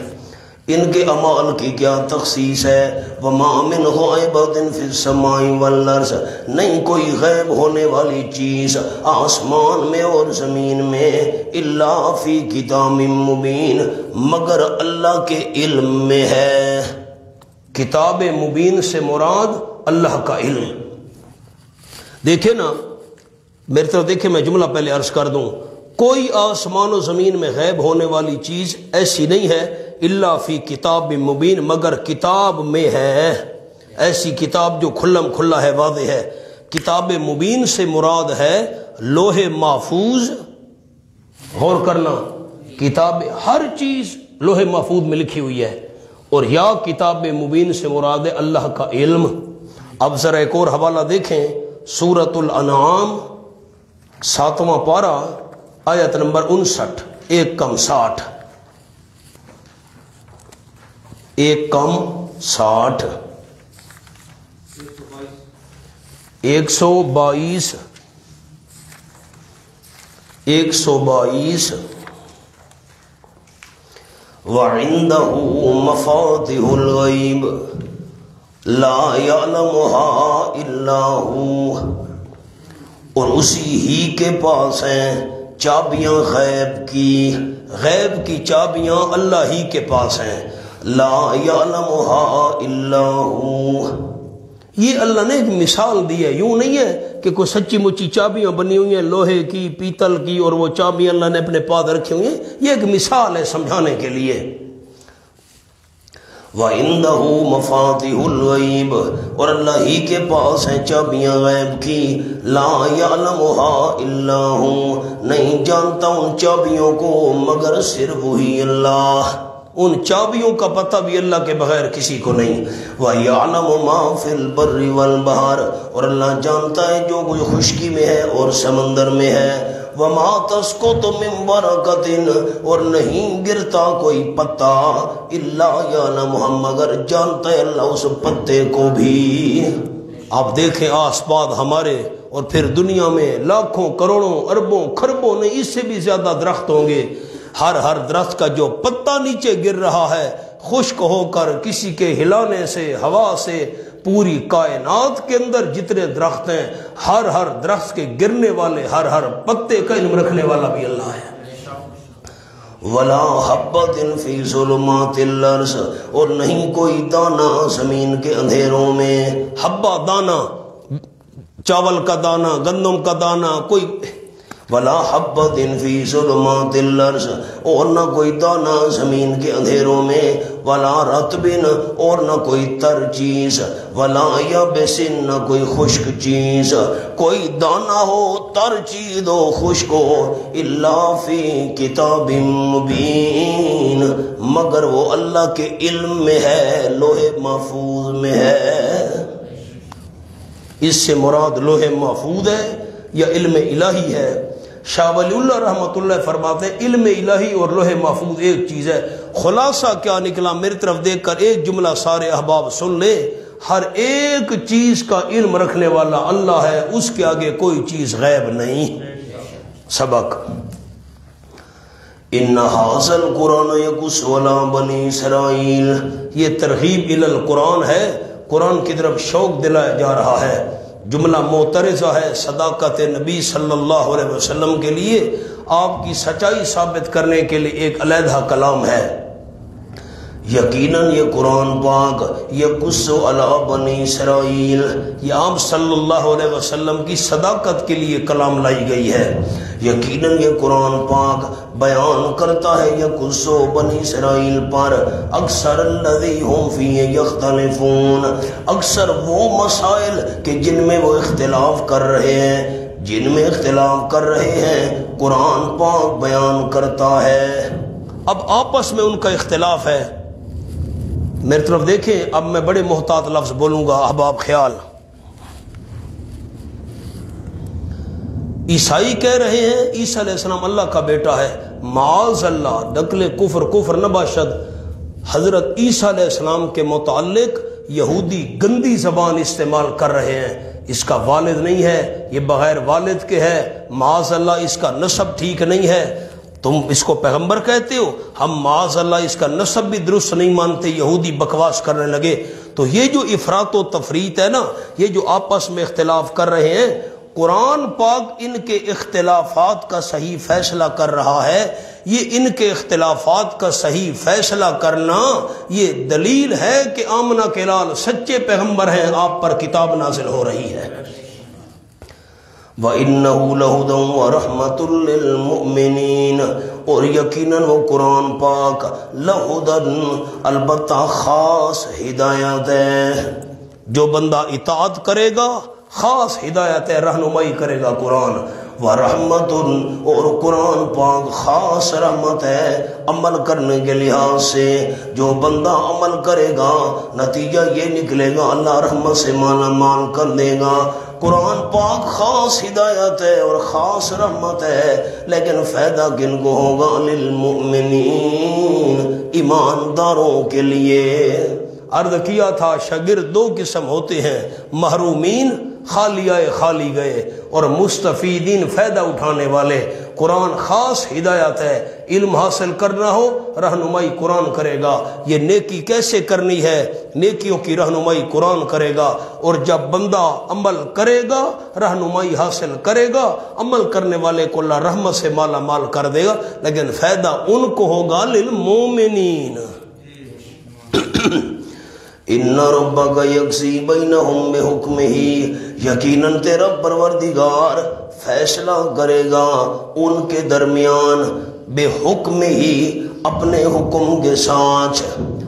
ان کے اعمال کی کیا تخصیص ہے؟ وَمَا مِنْ غَائِبَةٍ فِي السَّمَاءِ وَالْأَرْضِ، نہیں کوئی غیب ہونے والی چیز آسمان میں اور زمین میں، إِلَّا فِي كِتَابٍ مُبِينٍ، مگر اللہ کے علم میں ہے۔ کتاب مبین سے مراد اللہ کا علم۔ دیکھیں نا، میری طرف دیکھیں، میں جملہ پہلے عرض کر دوں، کوئی آسمان و زمین میں غیب ہونے والی چیز ایسی نہیں ہے، الا فی کتاب مبین، مگر کتاب میں ہے، ایسی کتاب جو کھلم کھلا ہے، واضح ہے۔ کتاب مبین سے مراد ہے لوح محفوظ، غور کرنا، کتاب ہر چیز لوح محفوظ میں لکھی ہوئی ہے، اور یا کتاب مبین سے مراد ہے اللہ کا علم۔ اب ذرا ایک اور حوالہ دیکھیں، سورۃ الانعام 7واں پارہ آیت نمبر 59، 1 کم 60، 1 کم 60، 122، 122۔ وَعِندَهُ مَفَاتِحُ الْغَيْبِ لَا يَعْلَمُهَا إِلَّا هُوَ، اور اسی ہی کے پاس ہیں چابیاں غیب کی چابیاں اللہ ہی کے پاس ہیں، لا يعلمها الا هو۔ یہ اللہ نے ایک مثال دی ہے، یوں نہیں ہے کہ کوئی سچی مچی چابیاں بنی ہوئی ہیں لوہے کی، پیتل کی، اور وہ چابیاں اللہ نے اپنے پاس رکھی ہوئی ہیں، یہ ایک مثال ہے سمجھانے کے لیے۔ وَعِندَهُ مَفَاتِحُ الْغَيْبِ، اور اللہ ہی کے پاس ہیں چابیاں غیب کی، لا يعلمها الا هو، نہیں جانتا ان چابیوں کو مگر صرف وہی اللہ، ان چابیوں کا پتہ بھی اللہ کے بغیر کسی کو نہیں۔ وَيَعْلَمُ مَا فِي الْبَرِّ وَالْبَحْرِ، اور اللہ جانتا ہے جو کچھ خشکی میں ہے اور سمندر میں ہے۔ وَمَا تَسْقُطُ مِن وَرَقَةٍ، اور نہیں گرتا کوئی پتا، إِلَّا يَعْلَمُهَا، مگر جانتا ہے اللہ اس پتے کو بھی۔ آپ دیکھیں آس پاس ہمارے اور پھر دنیا میں لاکھوں کروڑوں اربوں خربوں نہیں، اس سے بھی زیادہ درخت ہوں گے، ہر درخت کا جو پتا نیچے گر رہا ہے خشک ہو کر کسی کے ہلانے سے، ہوا سے، پوری کائنات کے اندر جتنے درخت ہیں ہر درخت کے گرنے والے ہر پتے کا علم رکھنے والا بھی اللہ ہے۔ وَلَا حَبَّةٍ فِي ظُلُمَاتِ الْأَرْضِ، اور نہیں کوئی دانہ زمین کے اندھیروں میں، حبہ دانہ، چاول کا دانہ، گندم کا دانہ، کوئی وَلَا حَبَّةٍ فِي ظُلُمَاتِ الْأَرْضِ، اور نہ کوئی دانہ زمین کے اندھیروں میں، وَلَا رَطْبٍ، اور نہ کوئی تر چیز، وَلَا يَابِسٍ، نہ کوئی خشک چیز، کوئی دانہ ہو، تر چیز ہو، خشک ہو، إِلَّا فِي كِتَابٍ مُبِينٍ، مگر وہ اللہ کے علم میں ہے، لوح محفوظ میں ہے۔ اس سے مراد لوح محفوظ ہے یا علم الہی ہے؟ شاہ ولی اللہ رحمۃ اللہ فرماتے ہیں علم الہی اور لوح محفوظ ایک چیز ہے۔ خلاصہ کیا نکلا؟ میری طرف دیکھ کر ایک جملہ سارے احباب سن لیں، ہر ایک چیز کا علم رکھنے والا اللہ ہے، اس کے آگے کوئی چیز غیب نہیں۔ سبق ان ھذا القرآن یقص علی بنی اسرائیل، یہ ترغیب الی القرآن ہے، قرآن کی طرف شوق دلایا جا رہا ہے۔ جملہ معترضہ ہے صداقت نبی صلی اللہ علیہ وسلم کے لیے، آپ کی سچائی ثابت کرنے کے لیے ایک علیحدہ کلام ہے۔ یقیناً یہ قرآن پاک یقص علی بنی اسرائیل، یہ آپ صلی اللہ علیہ وسلم کی صداقت کے لیے کلام لائی گئی ہے۔ یقیناً یہ قرآن پاک بیان کرتا ہے یقص بنی اسرائیل پر اکثر الذی ہم فیہ یختلفون، اکثر وہ مسائل کہ جن میں وہ اختلاف کر رہے ہیں، جن میں اختلاف کر رہے ہیں قرآن پاک بیان کرتا ہے۔ اب آپس میں ان کا اختلاف ہے، میری طرف دیکھیں، اب میں بڑے محتاط لفظ بولوں گا احباب، خیال۔ عیسائی کہہ رہے ہیں عیسیٰ علیہ السلام اللہ کا بیٹا ہے، معاذ اللہ، نقل کفر نباشد۔ حضرت عیسیٰ علیہ السلام کے متعلق یہودی گندی زبان استعمال کر رہے ہیں، اس کا والد نہیں ہے، یہ بغیر والد کے ہے، معاذ اللہ اس کا نسب ٹھیک نہیں ہے۔ تم اس کو پیغمبر کہتے ہو، ہم معاذ اللہ اس کا نسب بھی درست نہیں مانتے، یہودی بکواس کرنے لگے۔ تو یہ جو افراط و تفریط ہے نا، یہ جو آپس میں اختلاف کر رہے ہیں، قرآن پاک ان کے اختلافات کا صحیح فیصلہ کر رہا ہے۔ یہ ان کے اختلافات کا صحیح فیصلہ کرنا یہ دلیل ہے کہ آمنہ کے لال سچے پیغمبر ہیں، آپ پر کتاب نازل ہو رہی ہے۔ وَإِنَّهُ لَهُدًى وَرَحْمَةٌ لِّلْمُؤْمِنِينَ، اور یقیناً وہ قرآن پاک لَهُدًى، البتہ خاص ہدایت ہے۔ جو بندہ اطاعت کرے گا خاص ہدایت ہے، رہنمائی کرے گا قرآن۔ وَرَحْمَةٌ، اور قرآن پاک خاص رحمت ہے عمل کرنے کے لحاظ سے۔ جو بندہ عمل کرے گا نتیجہ یہ نکلے گا اللہ رحمت سے مالا مال کر دے گا۔ قرآن پاک خاص ہدایت ہے اور خاص رحمت ہے، لیکن فائدہ کن کو ہوگا؟ للمؤمنین، ایمانداروں کے لیے۔ عرض کیا تھا شاگرد دو قسم ہوتے ہیں، محرومین خالی آئے خالی گئے، اور مستفیدین فائدہ اٹھانے والے۔ قرآن خاص ہدایت ہے، علم حاصل کرنا ہو رہنمائی قرآن کرے گا۔ یہ نیکی کیسے کرنی ہے، نیکیوں کی رہنمائی قرآن کرے گا، اور جب بندہ عمل کرے گا رہنمائی حاصل کرے گا، عمل کرنے والے کو اللہ رحمت سے مالا مال کر دے گا، لیکن فائدہ ان کو ہوگا للمومنین۔ ان ربک یقضی بینہم بحکمہ، یقیناً تیرا پروردگار فیصلہ کرے گا ان کے درمیان، بحکمہ، اپنے حکم کے ساتھ۔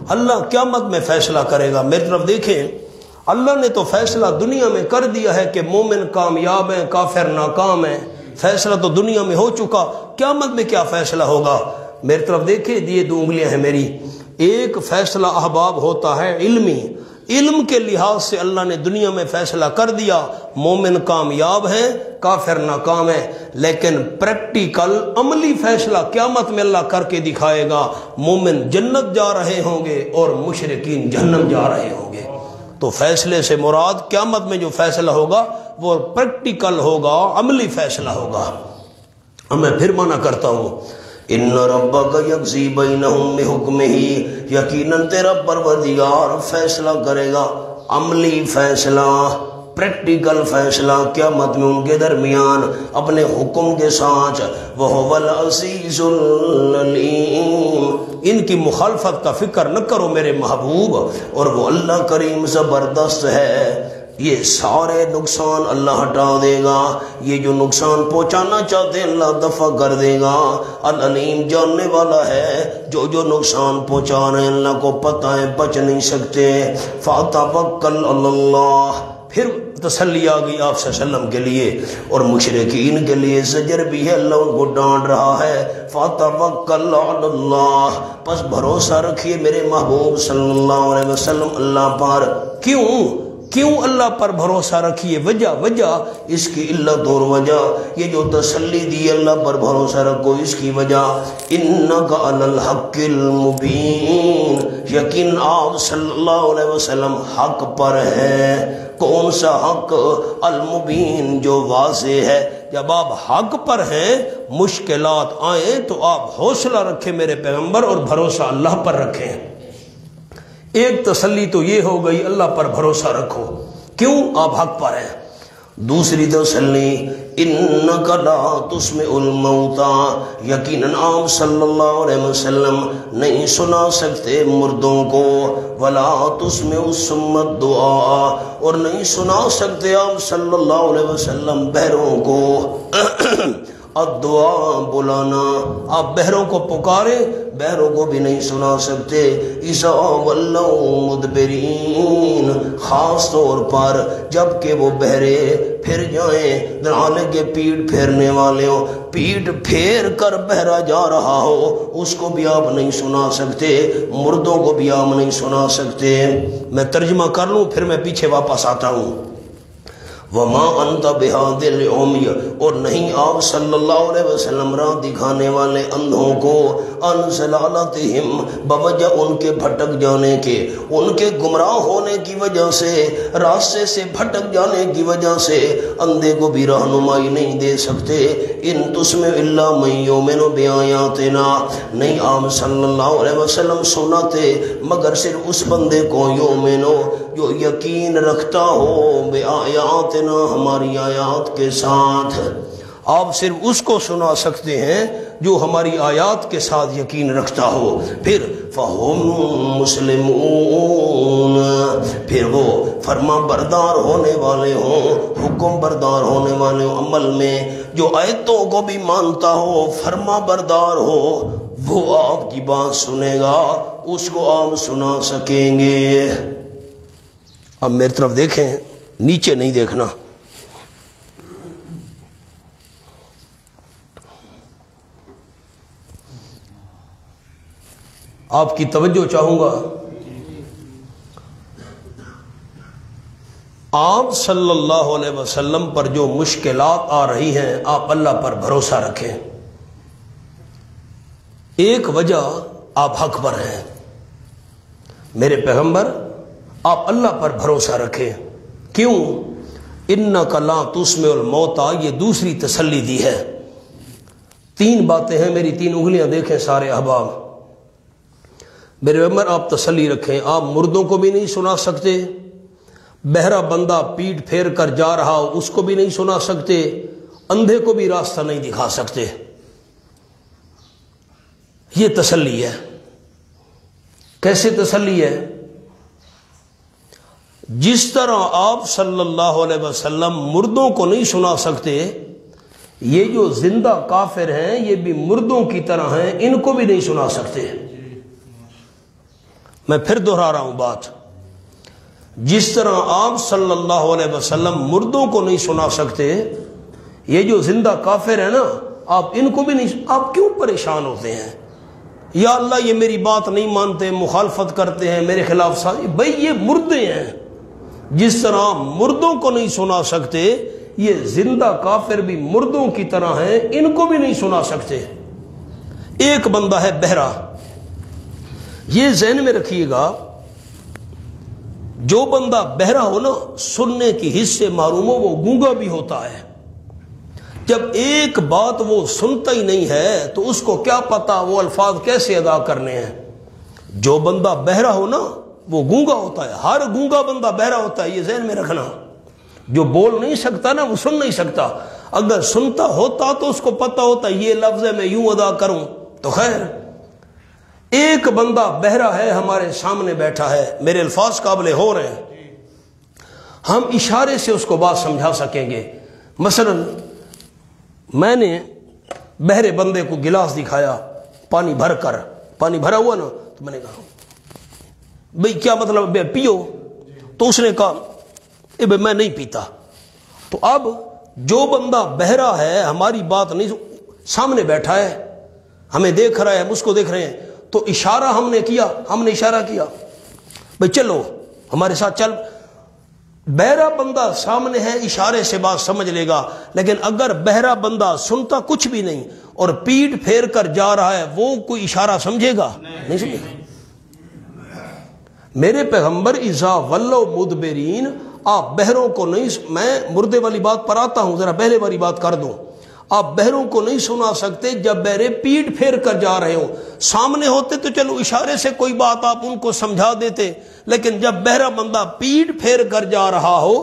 اللہ قیامت میں فیصلہ کرے گا۔ میری طرف دیکھیں، اللہ نے تو فیصلہ دنیا میں کر دیا ہے کہ مومن کامیاب ہیں کافر ناکام ہیں، فیصلہ تو دنیا میں ہو چکا، قیامت میں کیا فیصلہ ہوگا؟ میری طرف دیکھیں، یہ دو انگلیاں ہیں میری، ایک فیصلہ احباب ہوتا ہے علمی، علم کے لحاظ سے اللہ نے دنیا میں فیصلہ کر دیا مومن کامیاب ہیں کافر ناکام ہیں، لیکن پریکٹیکل عملی فیصلہ قیامت میں اللہ کر کے دکھائے گا، مومن جنت جا رہے ہوں گے اور مشرکین جہنم جا رہے ہوں گے۔ تو فیصلے سے مراد قیامت میں جو فیصلہ ہوگا وہ پریکٹیکل ہوگا، عملی فیصلہ ہوگا۔ اب میں پھر معنی کرتا ہوں، ان ربک یقضی بینہم بحکمہ، یقیناً تیرا پروردگار فیصلہ کرے گا عملی فیصلہ، پریکٹیکل فیصلہ قیامت میں ان کے درمیان اپنے حکم کے ساتھ، وَهُوَ الْعَزِيزُ الْعَلِيمُ۔ ان کی مخالفت کا فکر نہ کرو میرے محبوب، اور وہ اللہ کریم زبردست ہے، یہ سارے نقصان اللہ ہٹا دے گا، یہ جو نقصان پہنچانا چاہتے ہیں اللہ دفع کر دے گا۔ العلیم جاننے والا ہے، جو نقصان پہنچا رہے ہیں اللہ کو پتہ ہے، بچ نہیں سکتے۔ فَتَوَكَّلْ عَلَى اللَّهِ، پھر تسلی آ گئی آپ صلی اللہ علیہ وسلم کے لیے، اور مشرکین کے لیے زجر بھی ہے، اللہ ان کو ڈانٹ رہا ہے۔ فَتَوَكَّلْ عَلَى اللَّهِ، پس بھروسہ رکھیے میرے محبوب صلی اللہ علیہ وسلم اللہ پر۔ کیوں اللہ پر بھروسہ رکھیے؟ وجہ اس کی علت اور وجہ، یہ جو تسلی دی اللہ پر بھروسہ رکھو اس کی وجہ، اِنَّكَ عَلَى الْحَقِّ الْمُبِينِ، یقین آپ صلی اللہ علیہ وسلم حق پر ہیں۔ کون سا حق؟ المبین، جو واضح ہے۔ جب آپ حق پر ہیں، مشکلات آئیں تو آپ حوصلہ رکھیں میرے پیغمبر، اور بھروسہ اللہ پر رکھیں۔ ایک تسلی تو یہ ہو گئی اللہ پر بھروسہ رکھو، کیوں؟ آپ حق پر ہیں۔ دوسری تسلی، اِنَّكَ لَا تُسْمِعُ الْمَوْتَىٰ، یقیناً آپ صلی اللہ علیہ وسلم نہیں سنا سکتے مردوں کو، وَلَا تُسْمِعُ الصُّمَّ الدُّعَاءَ، اور نہیں سنا سکتے آپ صلی اللہ علیہ وسلم بہروں کو الدعا، بلانا، آپ بہروں کو پکارے، بہروں کو بھی نہیں سنا سکتے۔ اِذَا وَلَّوْا مُدْبِرِينَ، خاص طور پر جب کہ وہ بہرے پھر جائیں، درالے کے پیٹ پھیرنے والے ہوں، پیٹ پھیر کر بہرا جا رہا ہو، اس کو بھی آپ نہیں سنا سکتے، مردوں کو بھی آپ نہیں سنا سکتے۔ میں ترجمہ کر لوں پھر میں پیچھے واپس آتا ہوں۔ وَمَا أَنْتَ بِهَادِ الْعُمْيِ، اور نہیں آپ صلی اللہ علیہ وسلم راہ دکھانے والے اندھوں کو، عَنْ ضَلَالَتِهِمْ، بوجہ ان کے بھٹک جانے کے، ان کے گمراہ ہونے کی وجہ سے، راستے سے بھٹک جانے کی وجہ سے اندھے کو بھی رہنمائی نہیں دے سکتے۔ اِن تُسْمِعُ إِلَّا مَن يُؤْمِنُ بِآيَاتِنَا، نہیں آپ صلی اللہ علیہ وسلم سناتے مگر صرف اس بندے کو، یؤمنو، جو یقین رکھتا ہو، بِآيَاتِنَا، ہماری آیات کے ساتھ۔ آپ صرف اس کو سنا سکتے ہیں جو ہماری آیات کے ساتھ یقین رکھتا ہو۔ پھر فَهُمْ مُسْلِمُونَ، پھر وہ فرما بردار ہونے والے ہوں، حکم بردار ہونے والے ہوں عمل میں، جو آیتوں کو بھی مانتا ہو، فرما بردار ہو، وہ آپ کی بات سنے گا، اس کو آپ سنا سکیں گے۔ اب میری طرف دیکھیں، نیچے نہیں دیکھنا۔ آپ کی توجہ چاہوں گا۔ آپ صلی اللہ علیہ وسلم پر جو مشکلات آ رہی ہیں، آپ اللہ پر بھروسہ رکھیں۔ ایک وجہ آپ حق پر ہیں میرے پیغمبر، آپ اللہ پر بھروسہ رکھیں۔ کیوں؟ اِنَّكَ لَا تُسْمِعُ الْمَوْتَىٰ، یہ دوسری تسلی دی ہے۔ تین باتیں ہیں، میری تین انگلیاں دیکھیں سارے احباب۔ میرے پیغمبر آپ تسلی رکھیں، آپ مردوں کو بھی نہیں سنا سکتے، بہرا بندہ پیٹ پھیر کر جا رہا ہو اس کو بھی نہیں سنا سکتے، اندھے کو بھی راستہ نہیں دکھا سکتے۔ یہ تسلی ہے۔ کیسے تسلی ہے؟ جس طرح آپ صلی اللہ علیہ وسلم مردوں کو نہیں سنا سکتے، یہ جو زندہ کافر ہیں یہ بھی مردوں کی طرح ہیں، ان کو بھی نہیں سنا سکتے۔ میں پھر دہرا رہا ہوں بات، جس طرح آپ صلی اللہ علیہ وسلم مردوں کو نہیں سنا سکتے، یہ جو زندہ کافر ہیں نا، آپ ان کو بھی نہیں۔ آپ کیوں پریشان ہوتے ہیں؟ یا اللہ یہ میری بات نہیں مانتے، مخالفت کرتے ہیں، میرے خلاف سازش۔ بھائی یہ مردے ہیں، جس طرح مردوں کو نہیں سنا سکتے، یہ زندہ کافر بھی مردوں کی طرح ہیں، ان کو بھی نہیں سنا سکتے۔ ایک بندہ ہے بہرا، یہ ذہن میں رکھیے گا، جو بندہ بہرا ہو نا، سننے کی حص سے محروم ہو، وہ گونگا بھی ہوتا ہے۔ جب ایک بات وہ سنتا ہی نہیں ہے تو اس کو کیا پتا وہ الفاظ کیسے ادا کرنے ہیں۔ جو بندہ بہرا ہو نا، وہ گونگا ہوتا ہے، ہر گونگا بندہ بہرا ہوتا ہے، یہ ذہن میں رکھنا۔ جو بول نہیں سکتا نا وہ سن نہیں سکتا، اگر سنتا ہوتا تو اس کو پتہ ہوتا یہ لفظ ہے میں یوں ادا کروں تو خیر۔ ایک بندہ بہرا ہے ہمارے سامنے بیٹھا ہے، میرے الفاظ قابل ہو رہے ہیں، ہم اشارے سے اس کو بات سمجھا سکیں گے۔ مثلا میں نے بہرے بندے کو گلاس دکھایا پانی بھر کر، پانی بھرا ہوا نا، تو میں نے کہا بھئی کیا مطلب پیو، تو اس نے کہا بھئی میں نہیں پیتا۔ تو اب جو بندہ بہرا ہے ہماری بات نہیں سامنے بیٹھا ہے، ہمیں دیکھ رہا ہے، ہم اس کو دیکھ رہے ہیں، تو اشارہ ہم نے کیا، ہم نے اشارہ کیا بھئی چلو ہمارے ساتھ چل۔ بہرا بندہ سامنے ہے، اشارے سے بات سمجھ لے گا، لیکن اگر بہرا بندہ سنتا کچھ بھی نہیں اور پیٹ پھیر کر جا رہا ہے، وہ کوئی اشارہ سمجھے گا؟ نہیں سمجھے گا۔ میرے پیغمبر اذا ولوا مدبرین، آپ بہروں کو نہیں، میں مردے والی بات پر آتا ہوں، ذرا پہلے والی بات کر دوں، آپ بہروں کو نہیں سنا سکتے جب بہرے پیٹ پھیر کر جا رہے ہوں، سامنے ہوتے تو چلو اشارے سے کوئی بات آپ ان کو سمجھا دیتے، لیکن جب بہرا بندہ پیٹ پھیر کر جا رہا ہو،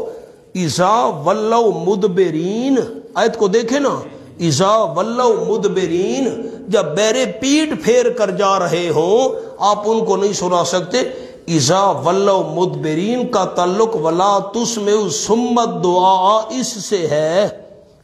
اذا ولوا مدبرین، آیت کو دیکھیں نا، اذا ولوا مدبرین، جب بہرے پیٹ پھیر کر جا رہے ہوں آپ ان کو نہیں سنا سکتے۔ اذا ولوا مدبرین کا تعلق ولا تسمع ثم الدعاء اس سے ہے،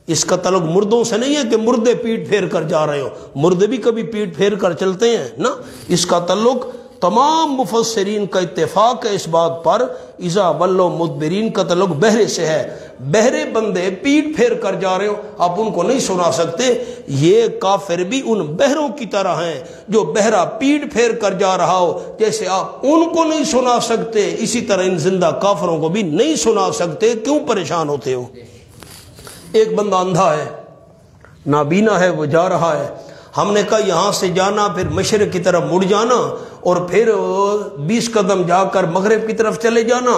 اس کا تعلق مردوں سے نہیں ہے کہ مردے پیٹ پھیر کر جا رہے ہو، مردے بھی کبھی پیٹ پھیر کر چلتے ہیں نا، اس کا تعلق تمام مفسرین کا اتفاق ہے اس بات پر، اذا ولوا مدبرین کا تعلق بہرے سے ہے، بہرے بندے پیٹ پھیر کر جا رہے ہو آپ ان کو نہیں سنا سکتے۔ یہ کافر بھی ان بہروں کی طرح ہیں، جو بہرا پیٹ پھیر کر جا رہا ہو جیسے آپ ان کو نہیں سنا سکتے، اسی طرح ان زندہ کافروں کو بھی نہیں سنا سکتے۔ کیوں پریشان ہوتے ہو؟ ایک بندہ اندھا ہے، نابینا ہے، وہ جا رہا ہے، ہم نے کہا یہاں سے جانا پھر مشرق کی طرف مڑ جانا اور پھر 20 قدم جا کر مغرب کی طرف چلے جانا،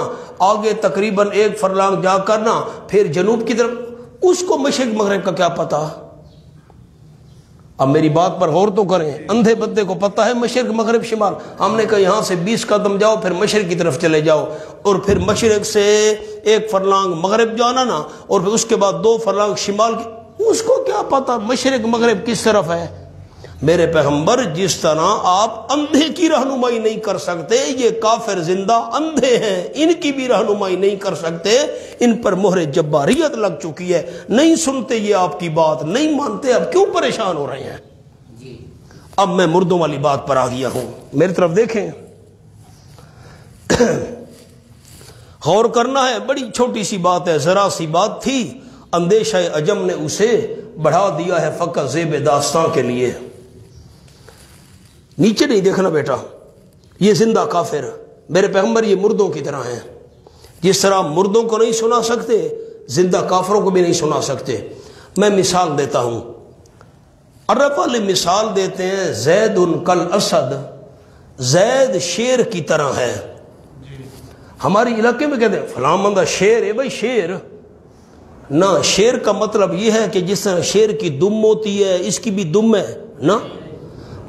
آگے تقریباً 1 فرلانگ جا کرنا، پھر جنوب کی طرف، اس کو مشرق مغرب کا کیا پتا؟ اب میری بات پر غور تو کریں، اندھے بندے کو پتہ ہے مشرق مغرب شمال، ہم نے کہا یہاں سے 20 قدم جاؤ پھر مشرق کی طرف چلے جاؤ اور پھر مشرق سے 1 فرلانگ مغرب جانا نا، اور پھر اس کے بعد 2 فرلانگ شمال کی، اس کو کیا پتا مشرق مغرب کس طرف ہے؟ میرے پیغمبر جس طرح آپ اندھے کی رہنمائی نہیں کر سکتے، یہ کافر زندہ اندھے ہیں، ان کی بھی رہنمائی نہیں کر سکتے، ان پر مہر جباریت لگ چکی ہے، نہیں سنتے یہ آپ کی بات، نہیں مانتے، اب کیوں پریشان ہو رہے ہیں؟ اب میں مردوں والی بات پر آ گیا ہوں، میری طرف دیکھیں، غور کرنا ہے، بڑی چھوٹی سی بات ہے، ذرا سی بات تھی، اندیشہ عجم نے اسے بڑھا دیا ہے فقط زیب داستان کے لیے۔ نیچے نہیں دیکھنا بیٹا، یہ زندہ کافر، میرے پیغمبر یہ مردوں کی طرح ہیں، جس طرح مردوں کو نہیں سنا سکتے زندہ کافروں کو بھی نہیں سنا سکتے۔ میں مثال دیتا ہوں، عرب والے مثال دیتے ہیں زید کل اسد، زید شیر کی طرح ہے۔ ہمارے علاقے میں کہتے ہیں فلاں بندہ شیر ہے، بھائی شیر نہ، شیر کا مطلب یہ ہے کہ جس طرح شیر کی دم ہوتی ہے اس کی بھی دم ہے نا،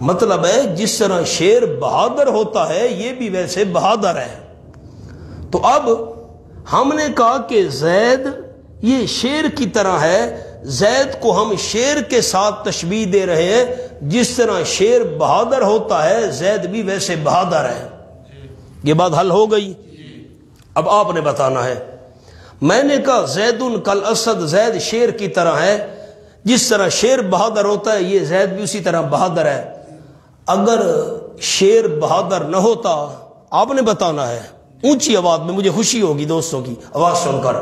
مطلب ہے جس طرح شیر بہادر ہوتا ہے یہ بھی ویسے بہادر ہے۔ تو اب ہم نے کہا کہ زید یہ شیر کی طرح ہے، زید کو ہم شیر کے ساتھ تشبیہ دے رہے ہیں، جس طرح شیر بہادر ہوتا ہے زید بھی ویسے بہادر ہے۔ یہ بات حل ہو گئی؟ اب آپ نے بتانا ہے۔ میں نے کہا زید کل اسد، زید شیر کی طرح ہے، جس طرح شیر بہادر ہوتا ہے یہ زید بھی اسی طرح بہادر ہے۔ اگر شیر بہادر نہ ہوتا، آپ نے بتانا ہے اونچی آواز میں، مجھے خوشی ہوگی دوستوں کی آواز سن کر،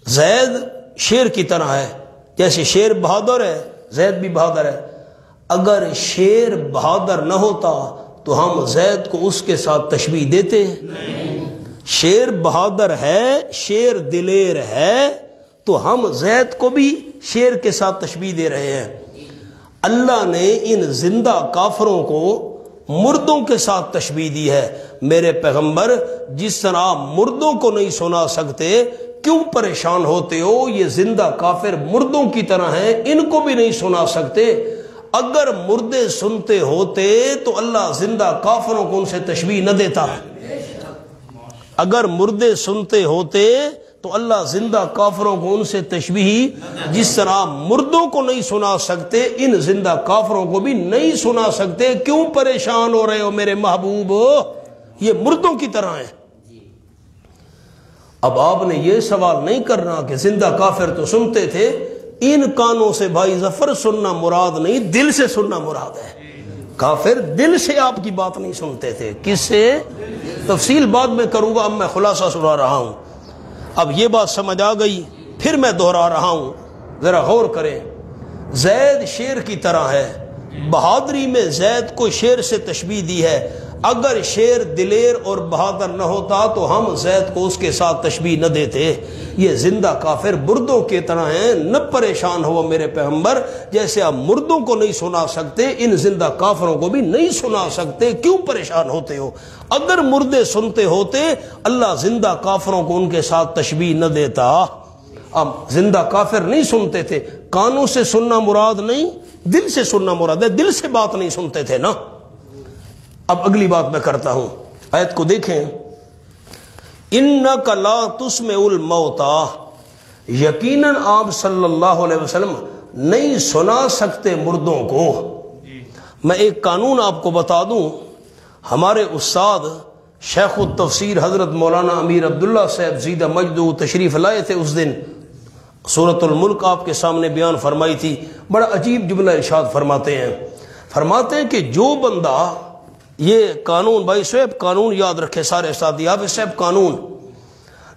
زید شیر کی طرح ہے، جیسے شیر بہادر ہے زید بھی بہادر ہے۔ اگر شیر بہادر نہ ہوتا تو ہم زید کو اس کے ساتھ تشبیہ دیتے؟ شیر بہادر ہے، شیر دلیر ہے، تو ہم زید کو بھی شیر کے ساتھ تشبیہ دے رہے ہیں۔ اللہ نے ان زندہ کافروں کو مردوں کے ساتھ تشبیہ دی ہے۔ میرے پیغمبر جس طرح مردوں کو نہیں سنا سکتے، کیوں پریشان ہوتے ہو؟ یہ زندہ کافر مردوں کی طرح ہیں، ان کو بھی نہیں سنا سکتے۔ اگر مردے سنتے ہوتے تو اللہ زندہ کافروں کو ان سے تشبیہ نہ دیتا۔ اگر مردے سنتے ہوتے تو اللہ زندہ کافروں کو ان سے تشبیہ، جس طرح مردوں کو نہیں سنا سکتے ان زندہ کافروں کو بھی نہیں سنا سکتے۔ کیوں پریشان ہو رہے ہو میرے محبوب؟ یہ مردوں کی طرح ہیں۔ اب آپ نے یہ سوال نہیں کرنا کہ زندہ کافر تو سنتے تھے، ان کانوں سے بھائی ظفر سننا مراد نہیں، دل سے سننا مراد ہے۔ کافر دل سے آپ کی بات نہیں سنتے تھے، کس سے؟ تفصیل بعد میں کروں گا، اب میں خلاصہ سنا رہا ہوں۔ اب یہ بات سمجھ آ گئی، پھر میں دہرا رہا ہوں، ذرا غور کریں۔ زید شیر کی طرح ہے، بہادری میں زید کو شیر سے تشبیہ دی ہے۔ اگر شیر دلیر اور بہادر نہ ہوتا تو ہم زید کو اس کے ساتھ تشبیہ نہ دیتے۔ یہ زندہ کافر مردوں کی طرح ہیں، نہ پریشان ہو میرے پیغمبر، جیسے آپ مردوں کو نہیں سنا سکتے ان زندہ کافروں کو بھی نہیں سنا سکتے، کیوں پریشان ہوتے ہو؟ اگر مردے سنتے ہوتے اللہ زندہ کافروں کو ان کے ساتھ تشبیہ نہ دیتا۔ اب زندہ کافر نہیں سنتے تھے، کانوں سے سننا مراد نہیں، دل سے سننا مراد ہے، دل سے بات نہیں سنتے تھے نا۔ اب اگلی بات میں کرتا ہوں، آیت کو دیکھیں۔ اِنَّكَ لَا تُسْمِعُ الْمَوْتَى، یقیناً آپ صلی اللہ علیہ وسلم نہیں سنا سکتے مردوں کو۔ میں ایک قانون آپ کو بتا دوں، ہمارے استاد شیخ التفسیر حضرت مولانا امیر عبداللہ صاحب زیدہ مجدو تشریف لائے تھے، اس دن سورۃ الملک آپ کے سامنے بیان فرمائی تھی۔ بڑا عجیب جملہ ارشاد فرماتے ہیں کہ جو بندہ، یہ قانون بھائی صاحب قانون یاد رکھے سارے ساتھی، حافظ صاحب قانون،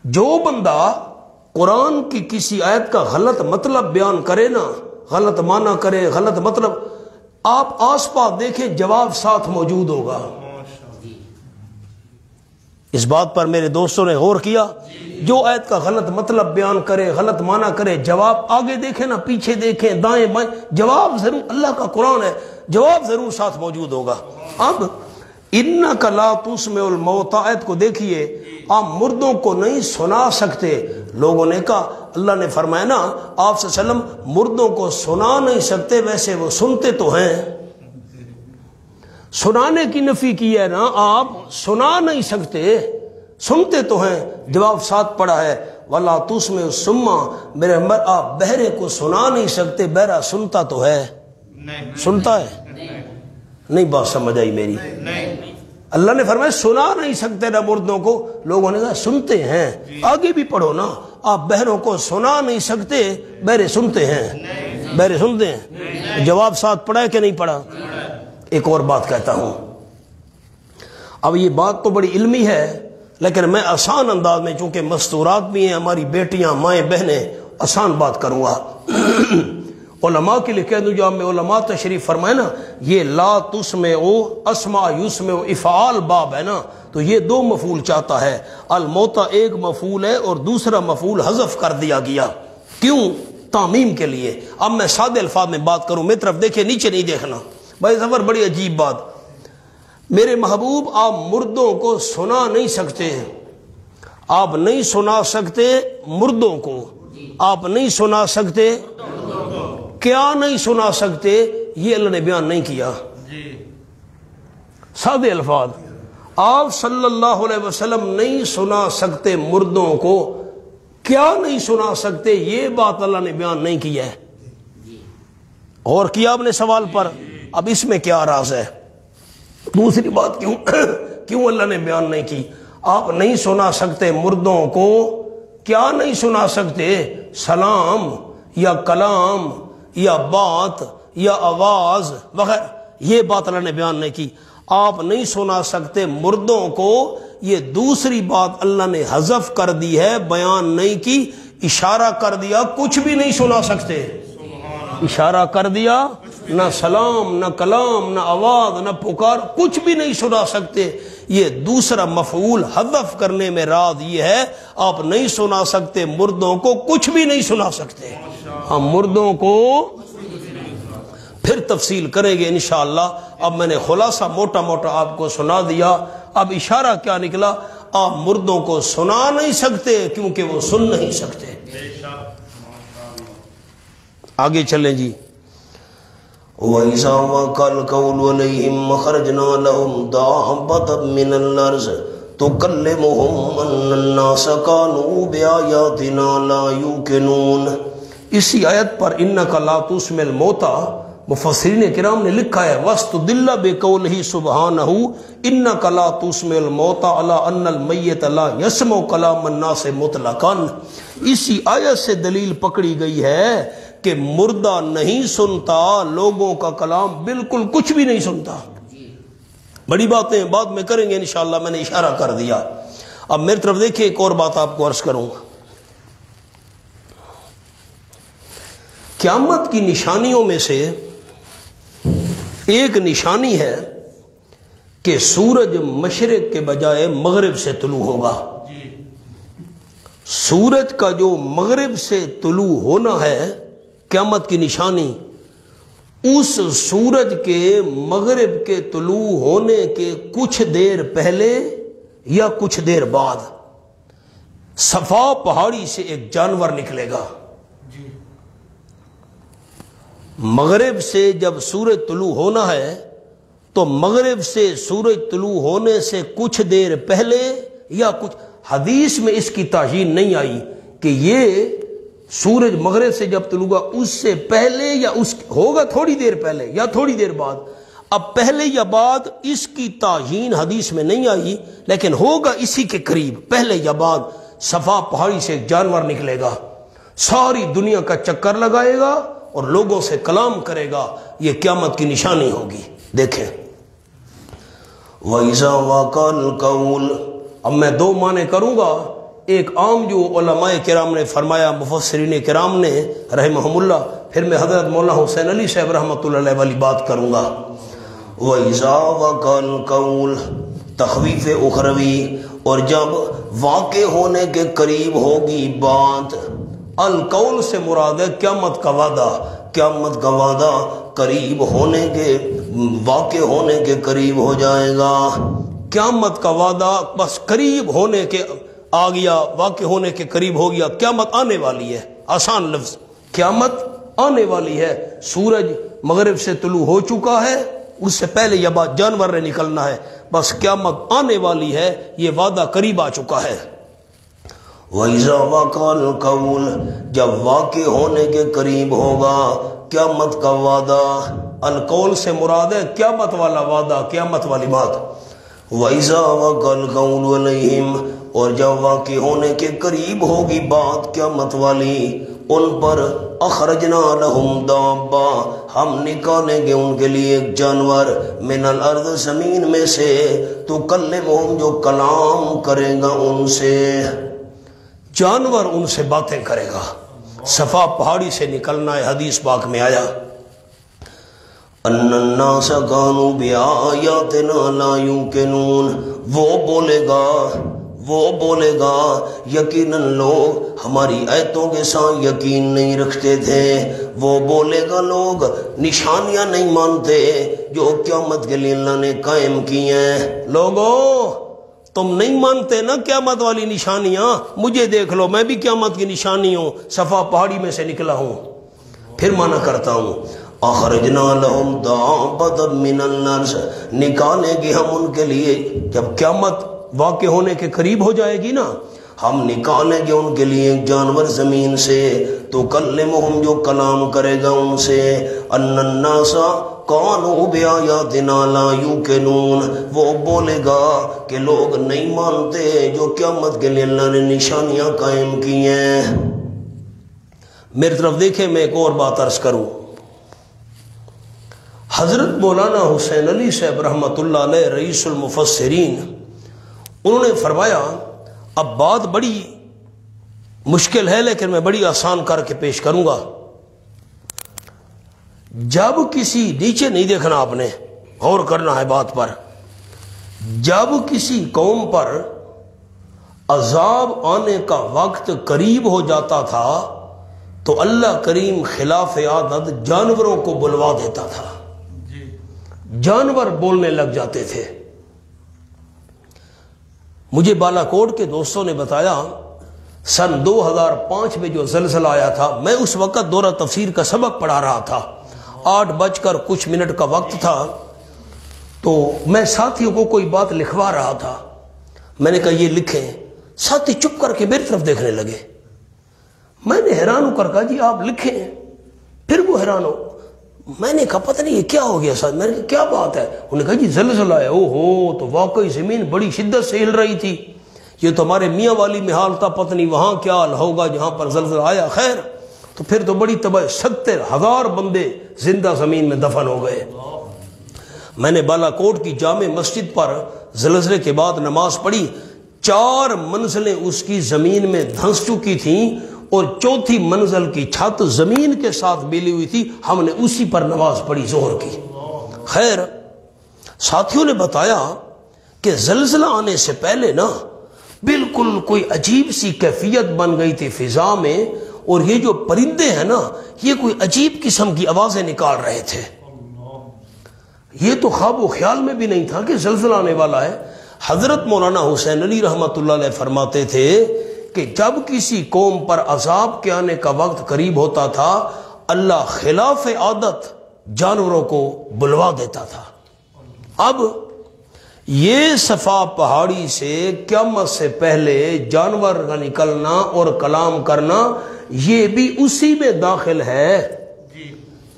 جو بندہ قرآن کی کسی آیت کا غلط مطلب بیان کرے نا، غلط معنی کرے، غلط مطلب، آپ آس پاس دیکھیں جواب ساتھ موجود ہوگا۔ اس بات پر میرے دوستوں نے غور کیا؟ جو آیت کا غلط مطلب بیان کرے، غلط معنی کرے، جواب آگے دیکھیں نا، پیچھے دیکھیں، دائیں بائیں، جواب ضرور، اللہ کا قرآن ہے، جواب ضرور ساتھ موجود ہوگا۔ اب اِنَّكَ لَا تُسْمِعُ الْمَوْتَى آیت کو دیکھیے، آپ مردوں کو نہیں سنا سکتے۔ لوگوں نے کہا، اللہ نے فرمایا نا آپ صلی اللہ علیہ وسلم مردوں کو سنا نہیں سکتے، ویسے وہ سنتے تو ہیں۔ سنانے کی نفی کی ہے نا، آپ سنا نہیں سکتے، سنتے تو ہیں۔ جواب ساتھ پڑا ہے، وَلَا تُسْمِعُ الصُّمَّ، میرے پیغمبر آپ بہرے کو سنا نہیں سکتے، بہرا سنتا تو ہے۔ سنتا ہے؟ نہیں بات سمجھ آئی میری؟ اللہ نے فرمایا سنا نہیں سکتے نا مردوں کو، لوگوں نے کہا سنتے ہیں۔ آگے بھی پڑھو نا، آپ بہروں کو سنا نہیں سکتے، بہرے سنتے ہیں، بہرے سنتے ہیں۔ جواب ساتھ پڑا ہے کہ نہیں پڑا؟ ایک اور بات کہتا ہوں، اب یہ بات تو بڑی علمی ہے، لیکن میں آسان انداز میں، چونکہ مستورات بھی ہیں ہماری بیٹیاں، مائیں، بہنیں، آسان بات کروں گا۔ علماء کے لیے کہہ دوں، جو میں علماء تشریف فرمائے نا، یہ لا تسمعو اسمع یسمعو افعال باب ہے نا، تو یہ دو مفعول چاہتا ہے۔ الموتا ایک مفعول ہے اور دوسرا مفعول حذف کر دیا گیا، کیوں؟ تعمیم کے لیے۔ اب میں سادے الفاظ میں بات کروں، میری طرف دیکھیں، نیچے نہیں دیکھنا بھائی ظفر، بڑی عجیب بات۔ میرے محبوب آپ مردوں کو سنا نہیں سکتے، آپ نہیں سنا سکتے مردوں کو، آپ نہیں سنا سکتے، کیا نہیں سنا سکتے؟ یہ اللہ نے بیان نہیں کیا۔ سادے الفاظ، آپ صلی اللہ علیہ وسلم نہیں سنا سکتے مردوں کو، کیا نہیں سنا سکتے؟ یہ بات اللہ نے بیان نہیں کی ہے۔ اور کیا آپ نے سوال پر؟ اب اس میں کیا راز ہے؟ دوسری بات کیوں اللہ نے بیان نہیں کی؟ آپ نہیں سنا سکتے مردوں کو، کیا نہیں سنا سکتے؟ سلام یا کلام یا بات یا آواز وغیرہ، یہ بات اللہ نے بیان نہیں کی۔ آپ نہیں سنا سکتے مردوں کو، یہ دوسری بات اللہ نے حذف کر دی ہے، بیان نہیں کی، اشارہ کر دیا کچھ بھی نہیں سنا سکتے۔ اشارہ کر دیا، نہ سلام، نہ کلام، نہ آواز، نہ پکار، کچھ بھی نہیں سنا سکتے۔ یہ دوسرا مفعول حذف کرنے میں راز یہ ہے، آپ نہیں سنا سکتے مردوں کو، کچھ بھی نہیں سنا سکتے۔ ہم مردوں کو پھر تفصیل کریں گے انشاءاللہ۔ اب میں نے خلاصہ موٹا موٹا آپ کو سنا دیا، اب اشارہ کیا نکلا؟ آپ مردوں کو سنا نہیں سکتے کیونکہ وہ سن نہیں سکتے۔ آگے چلیں جی۔ وَإِذَا وَقَعَ الْقَوْلُ عَلَيْهِمْ أَخْرَجْنَا لَهُمْ دَابَّةً مِّنَ الْأَرْضِ تکلمہم ان الناس کانوا بآیاتنا لا یوقنون۔ اسی آیت پر انک لا تسمع الموتیٰ مفسرین کرام نے لکھا ہے وَاسْتُدِلَّ بِقَوْلِهِ سُبْحَانَهُ إِنَّكَ لَا تُسْمِعُ الْمَوْتَىٰ عَلَىٰ أَنَّ الْمَيِّتَ لَا يَسْمَعُ كَلَامَ النَّاسِ مُطْلَقًا۔ اسی آیت سے دلیل پکڑی گئی ہے کہ مردہ نہیں سنتا، لوگوں کا کلام بالکل کچھ بھی نہیں سنتا۔ بڑی باتیں بعد میں کریں گے انشاءاللہ، میں نے اشارہ کر دیا۔ اب میری طرف دیکھیں، ایک اور بات آپ کو عرض کروں گا۔ قیامت کی نشانیوں میں سے ایک نشانی ہے کہ سورج مشرق کے بجائے مغرب سے طلوع ہوگا۔ سورج کا جو مغرب سے طلوع ہونا ہے قیامت کی نشانی، اس سورج کے مغرب کے طلوع ہونے کے کچھ دیر پہلے یا کچھ دیر بعد صفا پہاڑی سے ایک جانور نکلے گا۔ مغرب سے جب سورج طلوع ہونا ہے تو مغرب سے سورج طلوع ہونے سے کچھ دیر پہلے یا کچھ، حدیث میں اس کی تعیین نہیں آئی کہ یہ سورج مغرب سے جب طلوع ہوگا اس سے پہلے یا اس ہوگا تھوڑی دیر پہلے یا تھوڑی دیر بعد۔ اب پہلے یا بعد اس کی تعیین حدیث میں نہیں آئی، لیکن ہوگا اسی کے قریب، پہلے یا بعد صفا پہاڑی سے ایک جانور نکلے گا، ساری دنیا کا چکر لگائے گا اور لوگوں سے کلام کرے گا۔ یہ قیامت کی نشانی ہوگی۔ دیکھیں وَإِذَا وَقَعَ الْقَوْلُ، اب میں دو معنی کروں گا، ایک عام جو علماء کرام نے فرمایا، مفسرین کرام نے رحمہم اللہ، پھر میں حضرت مولانا حسین علی صاحب رحمۃ اللہ علیہ والی بات کروں گا۔ وَإِذَا وَقَعَ الْقَوْلُ تخویف اخروی، اور جب واقع ہونے کے قریب ہوگی بات۔ القول سے مراد ہے قیامت کا وعدہ، قیامت کا وعدہ قریب ہونے کے، واقع ہونے کے قریب ہو جائے گا۔ قیامت کا وعدہ بس قریب ہونے کے آ گیا، واقع ہونے کے قریب ہو گیا، قیامت آنے والی ہے۔ آسان لفظ، قیامت آنے والی ہے۔ سورج مغرب سے طلوع ہو چکا ہے، اس سے پہلے یا بعد جانور نے نکلنا ہے، بس قیامت آنے والی ہے، یہ وعدہ قریب آ چکا ہے۔ وَإِذَا وَقَعَ الْقَوْلُ، جب واقع ہونے کے قریب ہوگا قیامت کا وعدہ۔ القول سے مراد ہے قیامت والا وعدہ، قیامت والی بات۔ وَإِذَا وَقَعَ الْقَوْلُ عَلَيْهِمْ، اور جب واقع ہونے کے قریب ہوگی بات قیامت والی، ان پر اخرجنا لہم دابا، ہم نکالیں گے ان کے لیے ایک جانور، من الارض، زمین میں سے، تکلمہم، جو کلام کرے گا ان سے، جانور ان سے باتیں کرے گا۔ صفا پہاڑی سے نکلنا ہے، حدیث پاک میں آیا ان الناس کانوا بآیاتنا لا یوقنون، وہ بولے گا یقیناً لوگ ہماری آیتوں کے ساتھ یقین نہیں رکھتے تھے۔ وہ بولے گا لوگ نشانیاں نہیں مانتے جو قیامت کے لیے اللہ نے قائم کی ہیں۔ لوگوں تم نہیں مانتے نا قیامت والی نشانیاں، مجھے دیکھ لو، میں بھی قیامت کی نشانی ہوں، صفا پہاڑی میں سے نکلا ہوں۔ پھر مانا کرتا ہوں، اخرجنا لہم دابۃ من الارض، نکالیں گے ہم ان کے لیے، جب قیامت واقع ہونے کے قریب ہو جائے گی نا، ہم نکالیں گے ان کے لیے ایک جانور زمین سے، تو کلمہم، جو کلام کرے گا ان سے، ان الناس کانوا بآیاتنا لا یوقنون، وہ بولے گا کہ لوگ نہیں مانتے جو قیامت کے لیے اللہ نے نشانیاں قائم کی ہیں۔ میری طرف دیکھیں، میں ایک اور بات عرض کروں۔ حضرت مولانا حسین علی صاحب رحمۃ اللہ علیہ رئیس المفسرین، انہوں نے فرمایا، اب بات بڑی مشکل ہے لیکن میں بڑی آسان کر کے پیش کروں گا۔ جب کسی، نیچے نہیں دیکھنا آپ نے، غور کرنا ہے بات پر، جب کسی قوم پر عذاب آنے کا وقت قریب ہو جاتا تھا تو اللہ کریم خلاف عادت جانوروں کو بلوا دیتا تھا، جانور بولنے لگ جاتے تھے۔ مجھے بالا کوٹ کے دوستوں نے بتایا، سن 2005 میں جو زلزلہ آیا تھا، میں اس وقت دورہ تفسیر کا سبق پڑھا رہا تھا، 8 کچھ منٹ کا وقت تھا، تو میں ساتھیوں کو کوئی بات لکھوا رہا تھا۔ میں نے کہا یہ لکھیں، ساتھی چپ کر کے میری طرف دیکھنے لگے. میں نے حیران ہو کر کہا جی آپ لکھیں. پھر وہ حیران ہو. میں نے کہا پتہ نہیں یہ کیا ہو گیا ساتھ. میں نے کہا کیا بات ہے؟ انہوں نے کہا جی زلزلہ ہے. او ہو، تو واقعی زمین بڑی شدت سے ہل رہی تھی. یہ تو ہمارے میاں والی میں حال تھا، پتہ نہیں وہاں کیا حال ہوگا جہاں پر زلزلہ آیا. خیر تو پھر تو بڑی تباہی، 70,000 بندے زندہ زمین میں دفن ہو گئے. میں نے بالا کوٹ کی جامع مسجد پر زلزلے کے بعد نماز پڑھی. 4 منزلیں اس کی زمین میں دھنس چکی تھیں اور 4تھی منزل کی چھت زمین کے ساتھ ملی ہوئی تھی. ہم نے اسی پر نماز پڑھی ظہر کی. خیر ساتھیوں نے بتایا کہ زلزلہ آنے سے پہلے نا بالکل کوئی عجیب سی کیفیت بن گئی تھی فضا میں، اور یہ جو پرندے ہیں نا یہ کوئی عجیب قسم کی آوازیں نکال رہے تھے. یہ تو خواب و خیال میں بھی نہیں تھا کہ زلزلہ آنے والا ہے. حضرت مولانا حسین علی رحمۃ اللہ علیہ فرماتے تھے کہ جب کسی قوم پر عذاب کے آنے کا وقت قریب ہوتا تھا، اللہ خلاف عادت جانوروں کو بلوا دیتا تھا. اب یہ صفا پہاڑی سے قیامت سے پہلے جانور کا نکلنا اور کلام کرنا یہ بھی اسی میں داخل ہے.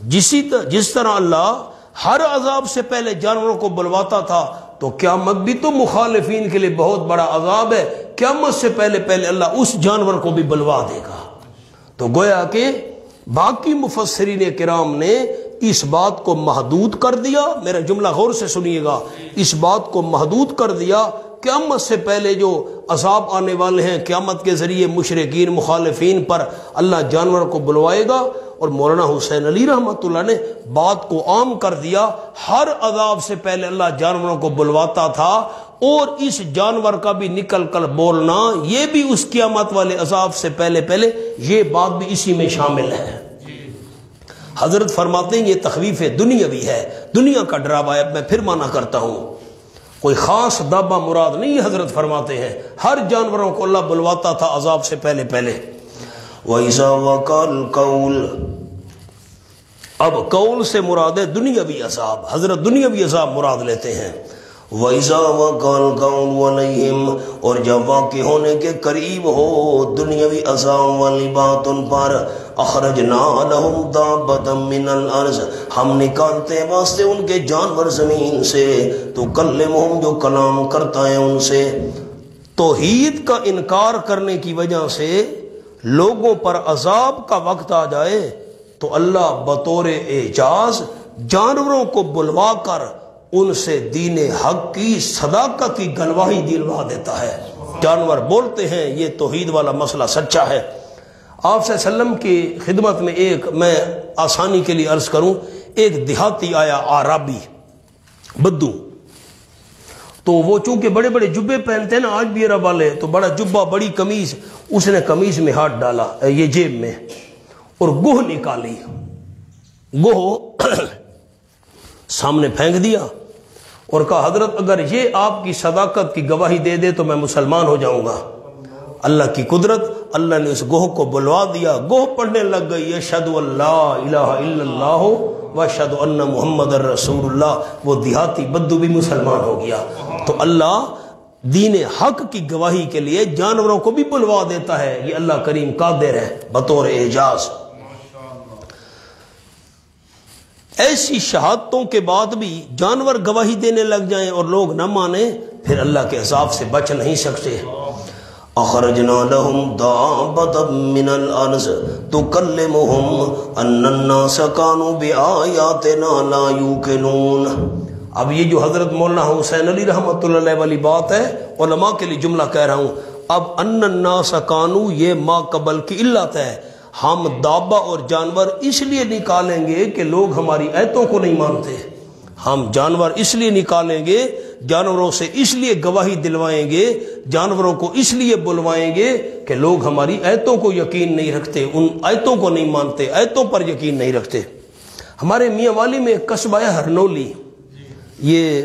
جس طرح اللہ ہر عذاب سے پہلے جانوروں کو بلواتا تھا، تو قیامت بھی تو مخالفین کے لیے بہت بڑا عذاب ہے. قیامت سے پہلے اللہ اس جانور کو بھی بلوا دے گا. تو گویا کہ باقی مفسرین کرام نے اس بات کو محدود کر دیا. میرا جملہ غور سے سنیے گا. اس بات کو محدود کر دیا قیامت سے پہلے جو عذاب آنے والے ہیں، قیامت کے ذریعے مشرکین مخالفین پر اللہ جانور کو بلوائے گا. اور مولانا حسین علی رحمۃ اللہ نے بات کو عام کر دیا. ہر عذاب سے پہلے اللہ جانوروں کو بلواتا تھا، اور اس جانور کا بھی نکل کر بولنا یہ بھی اس قیامت والے عذاب سے پہلے یہ بات بھی اسی میں شامل ہے. حضرت فرماتے ہیں یہ تخویف دنیاوی ہے، دنیا کا ڈراوا ہے. میں پھر مانا کرتا ہوں، کوئی خاص دابا مراد نہیں. حضرت فرماتے ہیں ہر جانوروں کو اللہ بلواتا تھا عذاب سے پہلے. وَإِذَا وَقَعَ الْقَوْلُ، اب قول سے مراد ہے دنیاوی عذاب. حضرت دنیاوی عذاب مراد لیتے ہیں. وَإِذَا وَقَعَ الْقَوْلُ عَلَيْهِمْ، اور جب واقع ہونے کے قریب ہو دنیاوی عذاب والی بات ان پر، اخرجنا لهم دابة من الارض، ہم نکالتے ہیں واسطے ان کے جانور زمین سے، تو کلمہم، جو کلام کرتا ہے ان سے. توحید کا انکار کرنے کی وجہ سے لوگوں پر عذاب کا وقت آ جائے تو اللہ بطور اعجاز جانوروں کو بلوا کر ان سے دین حق کی صداقت کی گواہی دلوا دیتا ہے. جانور بولتے ہیں یہ توحید والا مسئلہ سچا ہے. آپ صلی اللہ علیہ وسلم کی خدمت میں ایک میں آسانی کے لیے عرض کروں، ایک دیہاتی آیا، عربی بدو. تو وہ چونکہ بڑے بڑے جبے پہنتے ہیں نا آج بھی عرب والے، تو بڑا جبہ بڑی قمیض، اس نے قمیض میں ہاتھ ڈالا یہ جیب میں اور گوہ نکالی. گوہ سامنے پھینک دیا اور کہا حضرت اگر یہ آپ کی صداقت کی گواہی دے دے تو میں مسلمان ہو جاؤں گا. اللہ کی قدرت، اللہ نے اس گوہ کو بلوا دیا. گوہ پڑھنے لگ گئی اشہد ان لا الہ الا اللہ واشہد ان محمد رسول اللہ. وہ دیہاتی بدو بھی مسلمان ہو گیا. تو اللہ دین حق کی گواہی کے لیے جانوروں کو بھی بلوا دیتا ہے. یہ اللہ کریم قادر ہے بطور اعجاز. ایسی شہادتوں کے بعد بھی جانور گواہی دینے لگ جائیں اور لوگ نہ مانیں، پھر اللہ کے عذاب سے بچ نہیں سکتے. اخرجنا لهم دابة من الارض تكلمهم ان الناس كانوا بآياتنا لا يوقنون. اب یہ جو حضرت مولانا حسین علی رحمۃ اللہ علیہ والی بات ہے، علماء کے لیے جملہ کہہ رہا ہوں. اب ان الناس كانوا یہ ما قبل کی علت ہے. ہم دابہ اور جانور اس لیے نکالیں گے کہ لوگ ہماری آیتوں کو نہیں مانتے. ہم جانور اس لیے نکالیں گے، جانوروں سے اس لیے گواہی دلوائیں گے، جانوروں کو اس لیے بلوائیں گے کہ لوگ ہماری آیتوں کو یقین نہیں رکھتے، ان آیتوں کو نہیں مانتے، آیتوں پر یقین نہیں رکھتے. ہمارے میاں والی میں ایک قصبہ ہے ہرنولی، یہ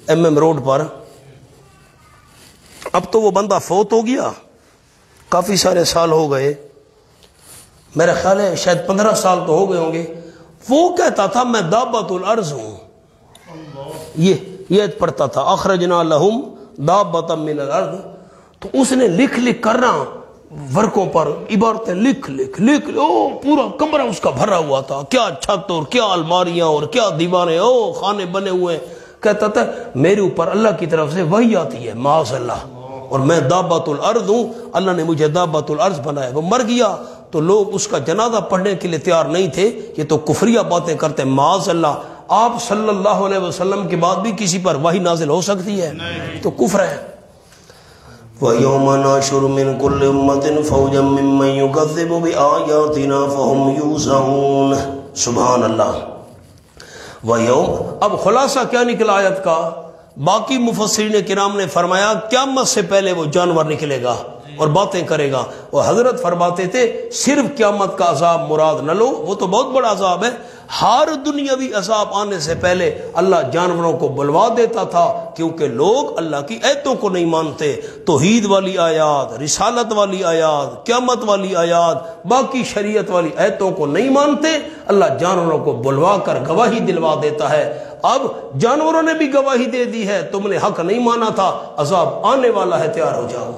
MM روڈ پر. اب تو وہ بندہ فوت ہو گیا، کافی سارے سال ہو گئے، میرا خیال ہے شاید 15 سال تو ہو گئے ہوں گے. وہ کہتا تھا میں دابۃ الارض ہوں. یہ پڑھتا تھا اخرجنا لہم دابۃ من الارض، تو اس نے لکھ لکھ کر رہا ورقوں پر عبارتیں لکھ لکھ لکھ، او پورا کمرہ اس کا بھرا ہوا تھا، کیا چھت اور کیا الماریاں اور کیا دیواریں، او خانے بنے ہوئے. کہتا تھا میرے اوپر اللہ کی طرف سے وحی آتی ہے معاذ اللہ، اور میں دابۃ الارض ہوں، اللہ نے مجھے دابۃ الارض بنایا. وہ مر گیا تو لوگ اس کا جنازہ پڑھنے کے لیے تیار نہیں تھے، یہ تو کفریہ باتیں کرتے. معاذ اللہ، آپ صلی اللہ علیہ وسلم کے بعد بھی کسی پر وحی نازل ہو سکتی ہے؟ تو کفر ہے. وَيَوْمَ نَحْشُرُ مِنْ كُلِّ أُمَّةٍ فَوْجًا مِّمَّن يُكَذِّبُ بِآيَاتِنَا فَهُمْ يُوزَعُونَ. سبحان اللہ. اب خلاصہ کیا نکلا آیت کا؟ باقی مفسرین کرام نے فرمایا قیامت سے پہلے وہ جانور نکلے گا اور باتیں کرے گا. اور حضرت فرماتے تھے صرف قیامت کا عذاب مراد نہ لو، وہ تو بہت بڑا عذاب ہے. ہر دنیاوی عذاب آنے سے پہلے اللہ جانوروں کو بلوا دیتا تھا، کیونکہ لوگ اللہ کی آیتوں کو نہیں مانتے. توحید والی آیات، رسالت والی آیات، قیامت والی آیات، باقی شریعت والی آیتوں کو نہیں مانتے. اللہ جانوروں کو بلوا کر گواہی دلوا دیتا ہے. اب جانوروں نے بھی گواہی دے دی ہے، تم نے حق نہیں مانا تھا، عذاب آنے والا ہے، تیار ہو جاؤ.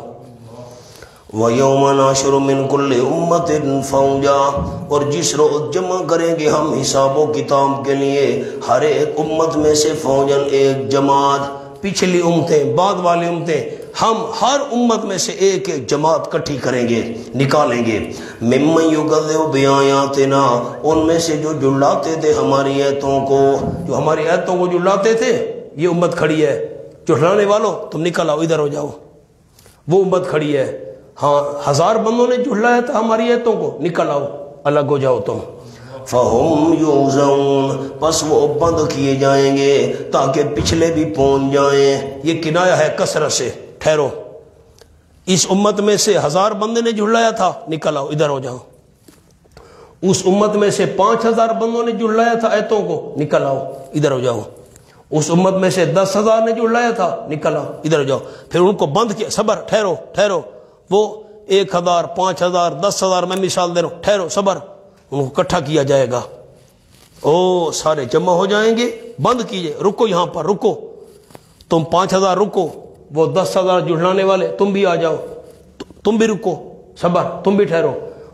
وَيَوْمَ نَحْشُرُ مِنْ كُلِّ أُمَّةٍ فَوْجًا، اور جس روز جمع کریں گے ہم حساب و کتاب کے لیے ہر ایک امت میں سے فوجن، ایک جماعت. پچھلی امتیں، بعد والی امتیں، ہم ہر امت میں سے ایک ایک جماعت کٹھی کریں گے، نکالیں گے. مِمَّن يُكَذِّبُ بِآيَاتِنَا، ان میں سے جو جھٹلاتے تھے ہماری آیتوں کو. جو ہماری آیتوں کو جھٹلاتے تھے، یہ امت کھڑی ہے. جھٹلانے والوں تم نکل آؤ، ادھر ہو جاؤ. وہ امت کھڑی ہے. ہاں 1000 بندوں نے جھٹلایا تھا ہماری آیتوں کو، نکل آؤ، الگ ہو جاؤ تم. فَهُمْ يُوزَعُونَ، پس وہ بند کیے جائیں گے تاکہ پچھلے بھی پہنچ جائیں. یہ کنایہ ہے کثرت سے. ٹھہرو، اس امت میں سے 1000 بندے نے جھٹلایا تھا، نکل آؤ، ادھر ہو جاؤ. اس امت میں سے 5000 بندوں نے جھٹلایا تھا آیتوں کو، نکل آؤ، ادھر ہو جاؤ. اس امت میں سے 10,000 نے جھٹلایا تھا، نکل آؤ، ادھر ہو جاؤ. پھر ان کو بند کیا. صبر، ٹھہرو ٹھہرو. وہ 1000 5000 10,000 میں مثال دے رہا ہوں، ٹھہرو صبر. ان کو اکٹھا کیا جائے گا، او سارے جمع ہو جائیں گے. بند کیجئے، رکو یہاں پر، رکو. تم 5000 رکو، وہ 10,000 جھٹلانے والے تم بھی آ جاؤ، تم بھی رکو، صبر، تم بھی ٹھہرو.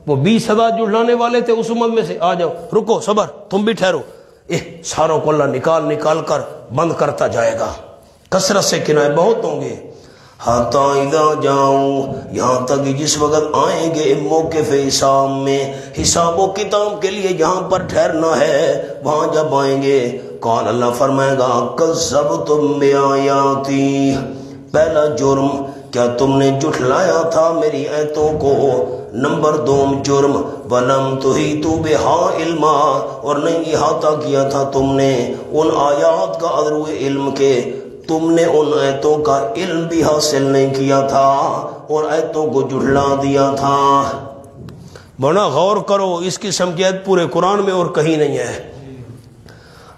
وہ 20,000 جھٹلانے والے تھے اس امت میں سے، آ جاؤ، رکو، صبر، تم بھی ٹھہرو. ساروں کو اللہ نکال نکال کر بند کرتا جائے گا. کثرت سے کنائے بہت ہوں گے. حَتَّى إِذَا جَاءُوا، یہاں تک جس وقت آئیں گے موقف حساب میں، حساب و کتاب کے لیے جہاں پر ٹھہرنا ہے وہاں جب آئیں گے، قال اللہ فرمائے گا کذبتم بآیاتی، پہلا جرم کیا تم نے جھٹلایا تھا میری آیتوں کو. نمبر 2 جرم وَلَمْ تُحِيطُوا بِهَا عِلْمًا، اور نہیں احاطہ کیا تھا تم نے ان آیات کا عذر علم کے، تم نے ان آیتوں کا علم بھی حاصل نہیں کیا تھا اور آیتوں کو جھٹلا دیا تھا. بنا غور کرو، اس قسم کی آیت پورے قرآن میں اور کہیں نہیں ہے.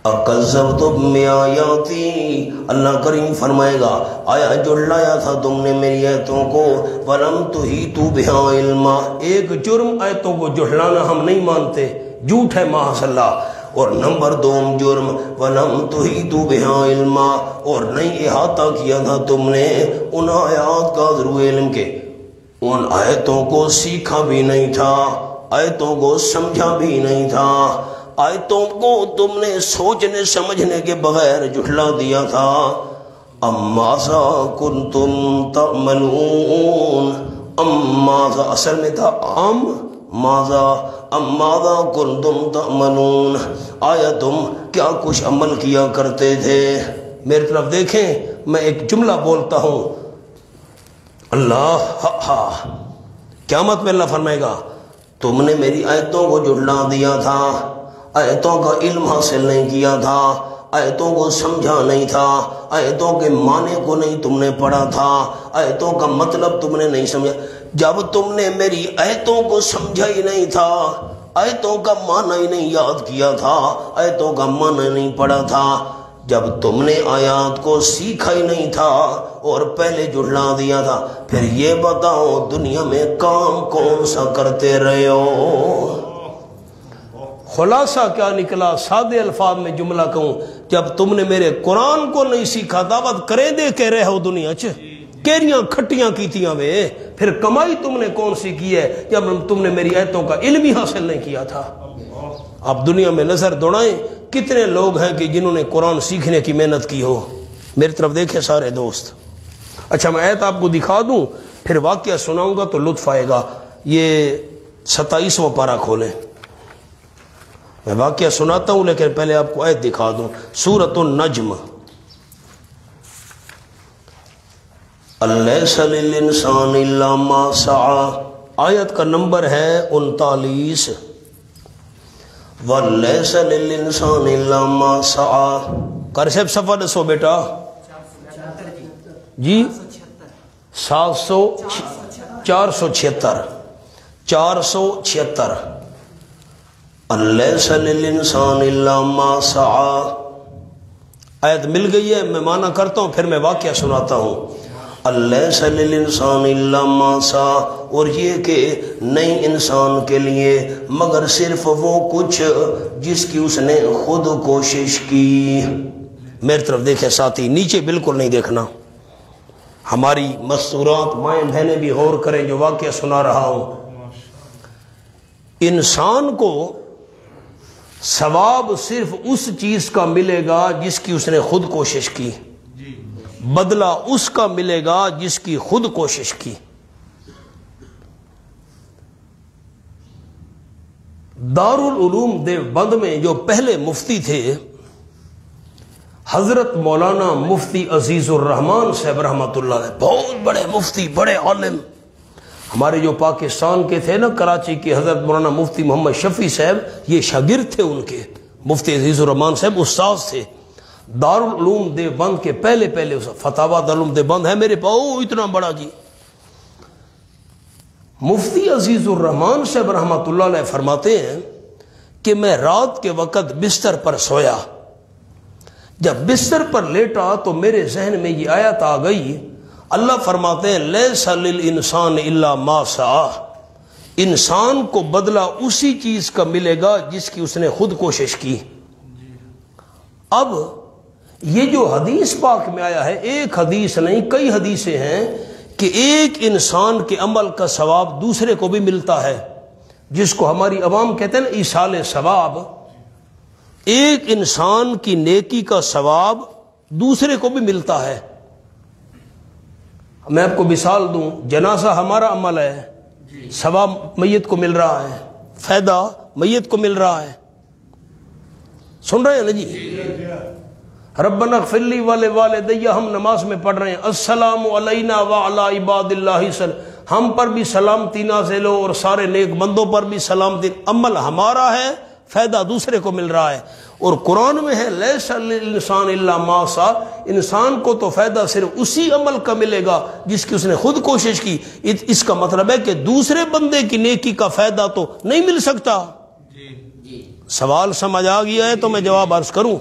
اکذبتم بآیاتی، اللہ کریم فرمائے گا آیا جھٹلایا تھا تم نے میری آیتوں کو. ولم تحیطوا بہا علما، ایک جرم آیتوں کو جھٹلانا ہم نہیں مانتے، جھوٹ ہے معاذ اللہ. اور نمبر 2 جرم ولم تحیطوا بہا علما، اور نہیں احاطہ کیا تھا تم نے ان آیات کا ذرو علم کے، ان آیتوں کو سیکھا بھی نہیں تھا، آیتوں کو سمجھا بھی نہیں تھا، آیتوں کو تم نے سوچنے سمجھنے کے بغیر جھٹلا دیا تھا. ماذا کنتم تعملون، ماذا اصل میں تھا ماذا کنتم تعملون، آیا تم کیا کچھ عمل کیا کرتے تھے. میری طرف دیکھیں، میں ایک جملہ بولتا ہوں، اللہ قیامت میں اللہ فرمائے گا تم نے میری آیتوں کو جھٹلا دیا تھا، آیتوں کا علم حاصل نہیں کیا تھا، آیتوں کو سمجھا نہیں تھا، آیتوں کے معنی کو نہیں تم نے پڑھا تھا، آیتوں کا مطلب تم نے نہیں سمجھا. جب تم نے میری آیتوں کو سمجھا ہی نہیں تھا، آیتوں کا معنی ہی نہیں یاد کیا تھا، آیتوں کا معنی نہیں پڑھا تھا، جب تم نے آیات کو سیکھا ہی نہیں تھا اور پہلے جھٹلا دیا تھا، پھر یہ بتاؤ دنیا میں کام کون سا کرتے رہے ہو. خلاصہ کیا نکلا؟ سادے الفاظ میں جملہ کہوں، جب تم نے میرے قرآن کو نہیں سیکھا، دعوت کریں دے کے رہے ہو دنیا چ، کیریاں کھٹیاں کیتیاں وے، پھر کمائی تم نے کون سی کی ہے جب تم نے میری آیتوں کا علم ہی حاصل نہیں کیا تھا؟ آپ دنیا میں نظر دوڑائیں، کتنے لوگ ہیں کہ جنہوں نے قرآن سیکھنے کی محنت کی ہو؟ میری طرف دیکھیں سارے دوست۔ اچھا میں آیت آپ کو دکھا دوں، پھر واقعہ سناؤں گا تو لطف آئے گا۔ یہ 27واں پارہ کھولیں، میں واقعہ سناتا ہوں لیکن پہلے آپ کو آیت دکھا دوں۔ سورۃ النجم۔ لیس للانسان الا ما سعی، آیت کا نمبر ہے 39۔ ولیس للانسان الا ما سعی۔ کر صاحب صفحہ دسو بیٹا جی، 476۔ لیس للانسان الا ما سعی، آیت مل گئی ہے، میں معنی کرتا ہوں پھر میں واقعہ سناتا ہوں۔ لیس للانسان الا ما سعی، اور یہ کہ نہیں انسان کے لیے مگر صرف وہ کچھ جس کی اس نے خود کوشش کی۔ میری طرف دیکھیں ساتھی، نیچے بالکل نہیں دیکھنا، ہماری مستورات مائیں بہنیں بھی غور کریں جو واقعہ سنا رہا ہوں۔ انسان کو ثواب صرف اس چیز کا ملے گا جس کی اس نے خود کوشش کی، بدلہ اس کا ملے گا جس کی خود کوشش کی۔ دارالعلوم دیوبند میں جو پہلے مفتی تھے حضرت مولانا مفتی عزیز الرحمان صاحب رحمۃ اللہ علیہ، بہت بڑے مفتی، بڑے عالم، ہمارے جو پاکستان کے تھے نا کراچی کے حضرت مولانا مفتی محمد شفیع صاحب، یہ شاگرد تھے ان کے، مفتی عزیز الرحمان صاحب استاد تھے۔ دارالعلوم دیوبند کے پہلے فتاوی دارالعلوم دیوبند ہے میرے پاؤ اتنا بڑا جی۔ مفتی عزیز الرحمان صاحب رحمۃ اللہ علیہ فرماتے ہیں کہ میں رات کے وقت بستر پر سویا، جب بستر پر لیٹا تو میرے ذہن میں یہ آیت آ گئی، اللہ فرماتے ہیں لیس للانسان الا ما سعی، انسان کو بدلہ اسی چیز کا ملے گا جس کی اس نے خود کوشش کی۔ اب یہ جو حدیث پاک میں آیا ہے، ایک حدیث نہیں کئی حدیثیں ہیں کہ ایک انسان کے عمل کا ثواب دوسرے کو بھی ملتا ہے، جس کو ہماری عوام کہتے ہیں نا ایصال ثواب، ایک انسان کی نیکی کا ثواب دوسرے کو بھی ملتا ہے۔ میں آپ کو مثال دوں، جنازہ ہمارا عمل ہے، ثواب میت کو مل رہا ہے، فائدہ میت کو مل رہا ہے، سن رہے ہیں نا جی؟ ربنا اغفر لی ولوالدی، ہم نماز میں پڑھ رہے ہیں السلام علینا وعلی عباد اللہ، ہم پر بھی سلامتی نازل ہو اور سارے نیک بندوں پر بھی سلامتی، عمل ہمارا ہے، فائدہ دوسرے کو مل رہا ہے۔ اور قرآن میں ہے لیس للانسان الا ما سعی، انسان کو تو فائدہ صرف اسی عمل کا ملے گا جس کی اس نے خود کوشش کی۔ اس کا مطلب ہے کہ دوسرے بندے کی نیکی کا فائدہ تو نہیں مل سکتا۔ سوال سمجھ آ گیا ہے تو میں جواب عرض کروں۔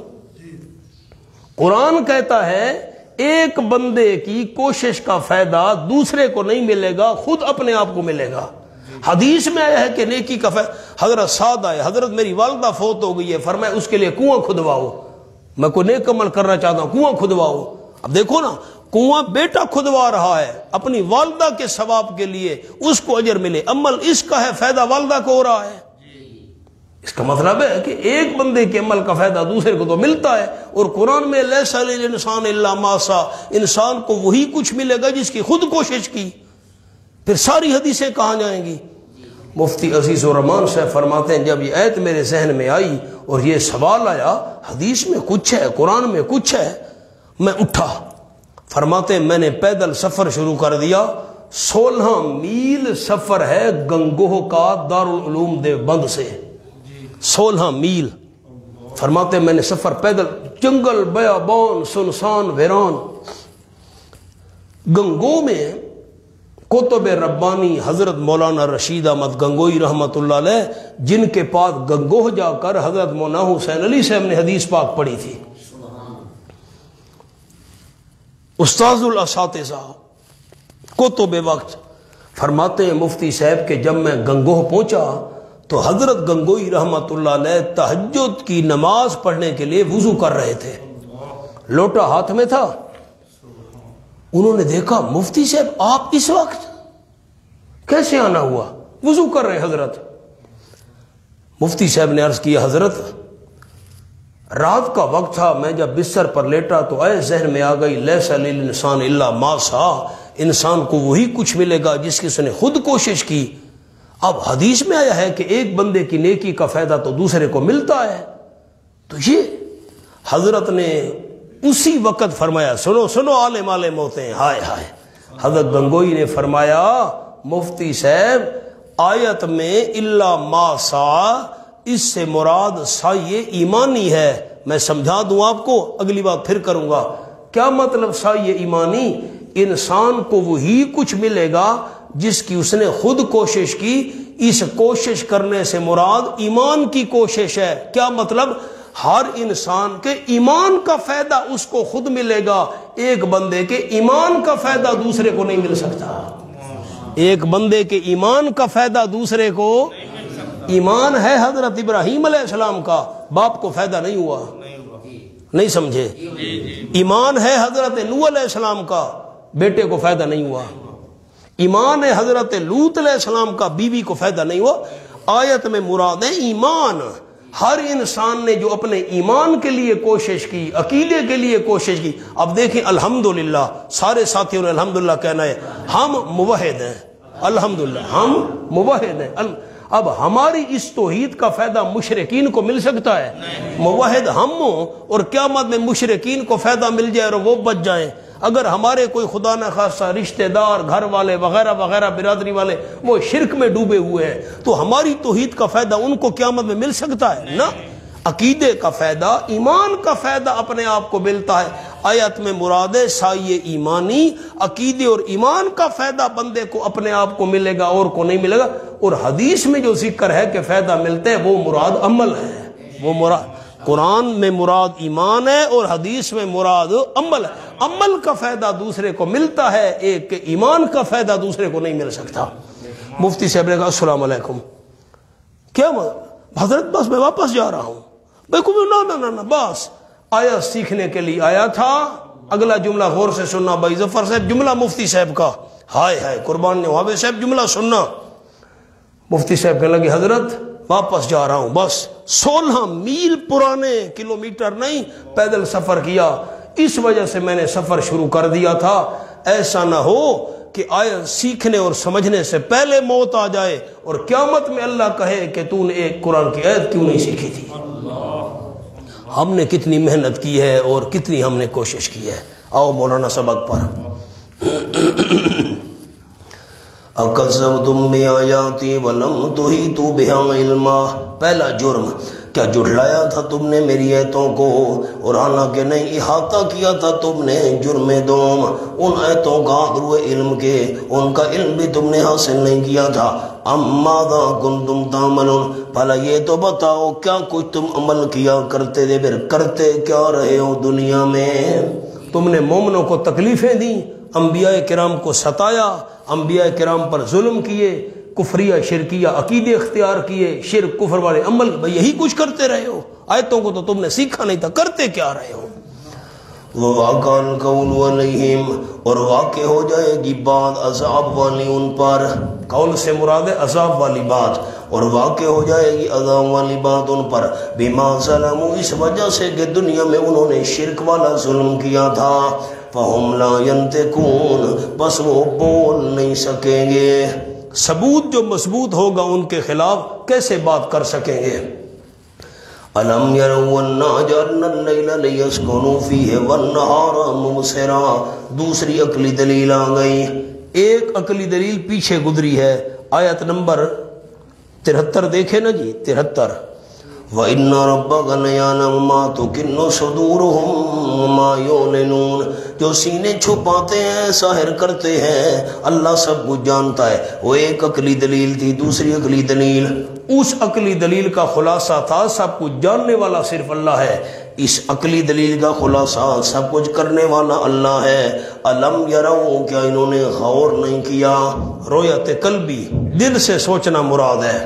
قرآن کہتا ہے ایک بندے کی کوشش کا فائدہ دوسرے کو نہیں ملے گا، خود اپنے آپ کو ملے گا۔ حدیث میں آیا ہے کہ نیکی کا فائدہ، حضرت سعد آئے، حضرت میری والدہ فوت ہو گئی ہے، فرمایا اس کے لیے کنواں کھدواؤ، میں کوئی نیک عمل کرنا چاہتا ہوں، کنواں کھدواؤ۔ اب دیکھو نا، کنواں بیٹا کھدوا رہا ہے اپنی والدہ کے ثواب کے لیے، اس کو اجر ملے، عمل اس کا ہے، فائدہ والدہ کو ہو رہا ہے۔ اس کا مطلب ہے کہ ایک بندے کے عمل کا فائدہ دوسرے کو تو ملتا ہے۔ اور قرآن میں لیس للانسان الا ما سعی، انسان کو وہی کچھ ملے گا جس کی خود کوشش کی۔ پھر ساری حدیثیں کہاں جائیں گی؟ مفتی عزیز الرحمان صاحب فرماتے ہیں جب یہ آیت میرے ذہن میں آئی اور یہ سوال آیا، حدیث میں کچھ ہے، قرآن میں کچھ ہے، میں اٹھا۔ فرماتے ہیں میں نے پیدل سفر شروع کر دیا، 16 میل سفر ہے گنگوہ کا دارالعلوم دیوبند سے، 16 میل۔ فرماتے ہیں میں نے سفر پیدل، جنگل بیابان سنسان ویران، گنگوہ میں کتب ربانی حضرت مولانا رشید احمد گنگوئی رحمۃ اللہ علیہ، جن کے پاس گنگوہ جا کر حضرت مولانا حسین علی صاحب نے حدیث پاک پڑھی تھی، استاذ الاساتذہ کتب وقت۔ فرماتے ہیں مفتی صاحب کہ جب میں گنگوہ پہنچا تو حضرت گنگوئی رحمت اللہ علیہ تہجد کی نماز پڑھنے کے لیے وضو کر رہے تھے، لوٹا ہاتھ میں تھا، انہوں نے دیکھا مفتی صاحب آپ اس وقت کیسے آنا ہوا؟ وضو کر رہے حضرت۔ مفتی صاحب نے عرض کیا حضرت رات کا وقت تھا، میں جب بستر پر لیٹا تو اے ذہن میں آ گئی لیس للانسان الا ما سعی، انسان کو وہی کچھ ملے گا جس کی اس نے خود کوشش کی۔ اب حدیث میں آیا ہے کہ ایک بندے کی نیکی کا فائدہ تو دوسرے کو ملتا ہے، تو یہ حضرت نے اسی وقت فرمایا، سنو سنو عالم عالم ہوتے ہیں، ہائے ہائے۔ حضرت گنگوئی نے فرمایا مفتی صاحب آیت میں الا ما سعی، اس سے مراد سعی ایمانی ہے۔ میں سمجھا دوں آپ کو، اگلی بات پھر کروں گا۔ کیا مطلب سعی ایمانی؟ انسان کو وہی کچھ ملے گا جس کی اس نے خود کوشش کی۔ اس کوشش کرنے سے مراد ایمان کی کوشش ہے۔ کیا مطلب؟ ہر انسان کے ایمان کا فائدہ اس کو خود ملے گا، ایک بندے کے ایمان کا فائدہ دوسرے کو نہیں مل سکتا۔ ایک بندے کے ایمان کا فائدہ دوسرے کو، ایمان ہے حضرت ابراہیم علیہ السلام کا، باپ کو فائدہ نہیں ہوا، نہیں سمجھے؟ ایمان ہے حضرت نوح علیہ السلام کا، بیٹے کو فائدہ نہیں ہوا۔ ایمان ہے حضرت لوط علیہ السلام کا، بیوی کو فائدہ نہیں ہوا۔ آیت میں مراد ہے ایمان۔ ہر انسان نے جو اپنے ایمان کے لیے کوشش کی، عقیدے کے لیے کوشش کی۔ اب دیکھیں الحمدللہ، سارے ساتھیوں نے الحمدللہ کہنا ہے، ہم موحد ہیں، الحمدللہ ہم موحد ہیں۔ اب ہماری اس توحید کا فائدہ مشرکین کو مل سکتا ہے؟ موحد ہم ہوں اور قیامت میں مشرکین کو فائدہ مل جائے اور وہ بچ جائیں۔ اگر ہمارے کوئی خدا نہ خاصہ رشتہ دار، گھر والے وغیرہ وغیرہ، برادری والے وہ شرک میں ڈوبے ہوئے ہیں، تو ہماری توحید کا فائدہ ان کو قیامت میں مل سکتا ہے؟ نہ۔ عقیدے کا فائدہ، ایمان کا فائدہ اپنے آپ کو ملتا ہے۔ آیت میں مراد ہے سعی ایمانی، عقیدے اور ایمان کا فائدہ بندے کو اپنے آپ کو ملے گا اور کو نہیں ملے گا۔ اور حدیث میں جو ذکر ہے کہ فائدہ ملتے ہیں وہ مراد عمل ہے، وہ مراد قرآن میں مراد ایمان ہے اور حدیث میں مراد عمل ہے۔ عمل کا فائدہ دوسرے کو ملتا ہے، ایک کے ایمان کا فائدہ دوسرے کو نہیں مل سکتا۔ مفتی صاحب نے کہا السلام علیکم، کیا حضرت بس میں واپس جا رہا ہوں۔ نہ بس آیا سیکھنے کے لیے آیا تھا۔ اگلا جملہ غور سے سننا بھائی ظفر صاحب، جملہ مفتی صاحب کا، ہائے ہائے قربان نے وہاں صاحب جملہ سننا۔ مفتی صاحب کہنے لگے حضرت واپس جا رہا ہوں، بس 16 میل پرانے کلومیٹر نہیں پیدل سفر کیا، اس وجہ سے میں نے سفر شروع کر دیا تھا۔ ایسا نہ ہو کہ آیا سیکھنے اور سمجھنے سے پہلے موت آ جائے اور قیامت میں اللہ کہے کہ تو نے ایک قرآن کی آیت کیوں نہیں سیکھی تھی۔ ہم نے کتنی محنت کی ہے اور کتنی ہم نے کوشش کی ہے۔ آؤ مولانا سبق پر۔ اکذبتم بآیاتی ولم تحیطوا بہا علما، پہلا جرم، کیا جھٹلایا تھا تم نے میری آیتوں کو اور حالانکہ نہیں احاطہ کیا تھا تم نے۔ جرم دوم، ان آیتوں کا درو علم کے، ان کا علم بھی تم نے حاصل نہیں کیا تھا۔ ماذا کنتم تعملون، بھلا یہ تو بتاؤ کیا کچھ تم عمل کیا کرتے تھے، پھر کرتے کیا رہے ہو دنیا میں؟ تم نے مومنوں کو تکلیفیں دیں، انبیاء کرام کو ستایا، انبیاء کرام پر ظلم کیے، کفریہ شرکیہ عقیدے اختیار کیے، شرک کفر والے عمل، بھئی یہی کچھ کرتے رہے ہو۔ آیتوں کو تو تم نے سیکھا نہیں تھا، کرتے کیا رہے ہو؟ وَوَقَعَ الْقَوْلُ عَلَيْهِمْ، اور واقع ہو جائے گی بات عذاب والی ان پر۔ قول سے مراد ہے عذاب والی بات، اور واقع ہو جائے گی عذاب والی بات ان پر، بما ظلموا، اس وجہ سے کہ دنیا میں انہوں نے شرک والا ظلم کیا تھا۔ فَهُمْ لَا يَنْتِقُونَ، بس وہ بول نہیں سکیں گے۔ ثبوت جو مضبوط ہوگا ان کے خلاف کیسے بات کر سکیں گے؟ أَلَمْ يَرَوْا أَنَّا جَعَلْنَا اللَّيْلَ لِيَسْكُنُوا فِيهِ وَالنَّهَارَ مُبْصِرًا، دوسری عقلی دلیل آ گئی۔ ایک عقلی دلیل پیچھے گزری ہے، آیت نمبر 73 دیکھیں نا جی، 73۔ وَإِنَّ رَبَّكَ لَيَعْلَمُ مَا تُكِنُّ صُدُورُهُمْ وَمَا يُعْلِنُونَ، جو سینے چھپاتے ہیں ظاہر کرتے ہیں، اللہ سب کچھ جانتا ہے۔ وہ ایک عقلی دلیل تھی۔ دوسری عقلی دلیل، اس عقلی دلیل کا خلاصہ تھا سب کچھ جاننے والا صرف اللہ ہے۔ اس عقلی دلیل کا خلاصہ سب کچھ کرنے والا اللہ ہے۔ الم یروا، کیا انہوں نے غور نہیں کیا؟ رویت قلبی، دل سے سوچنا مراد ہے۔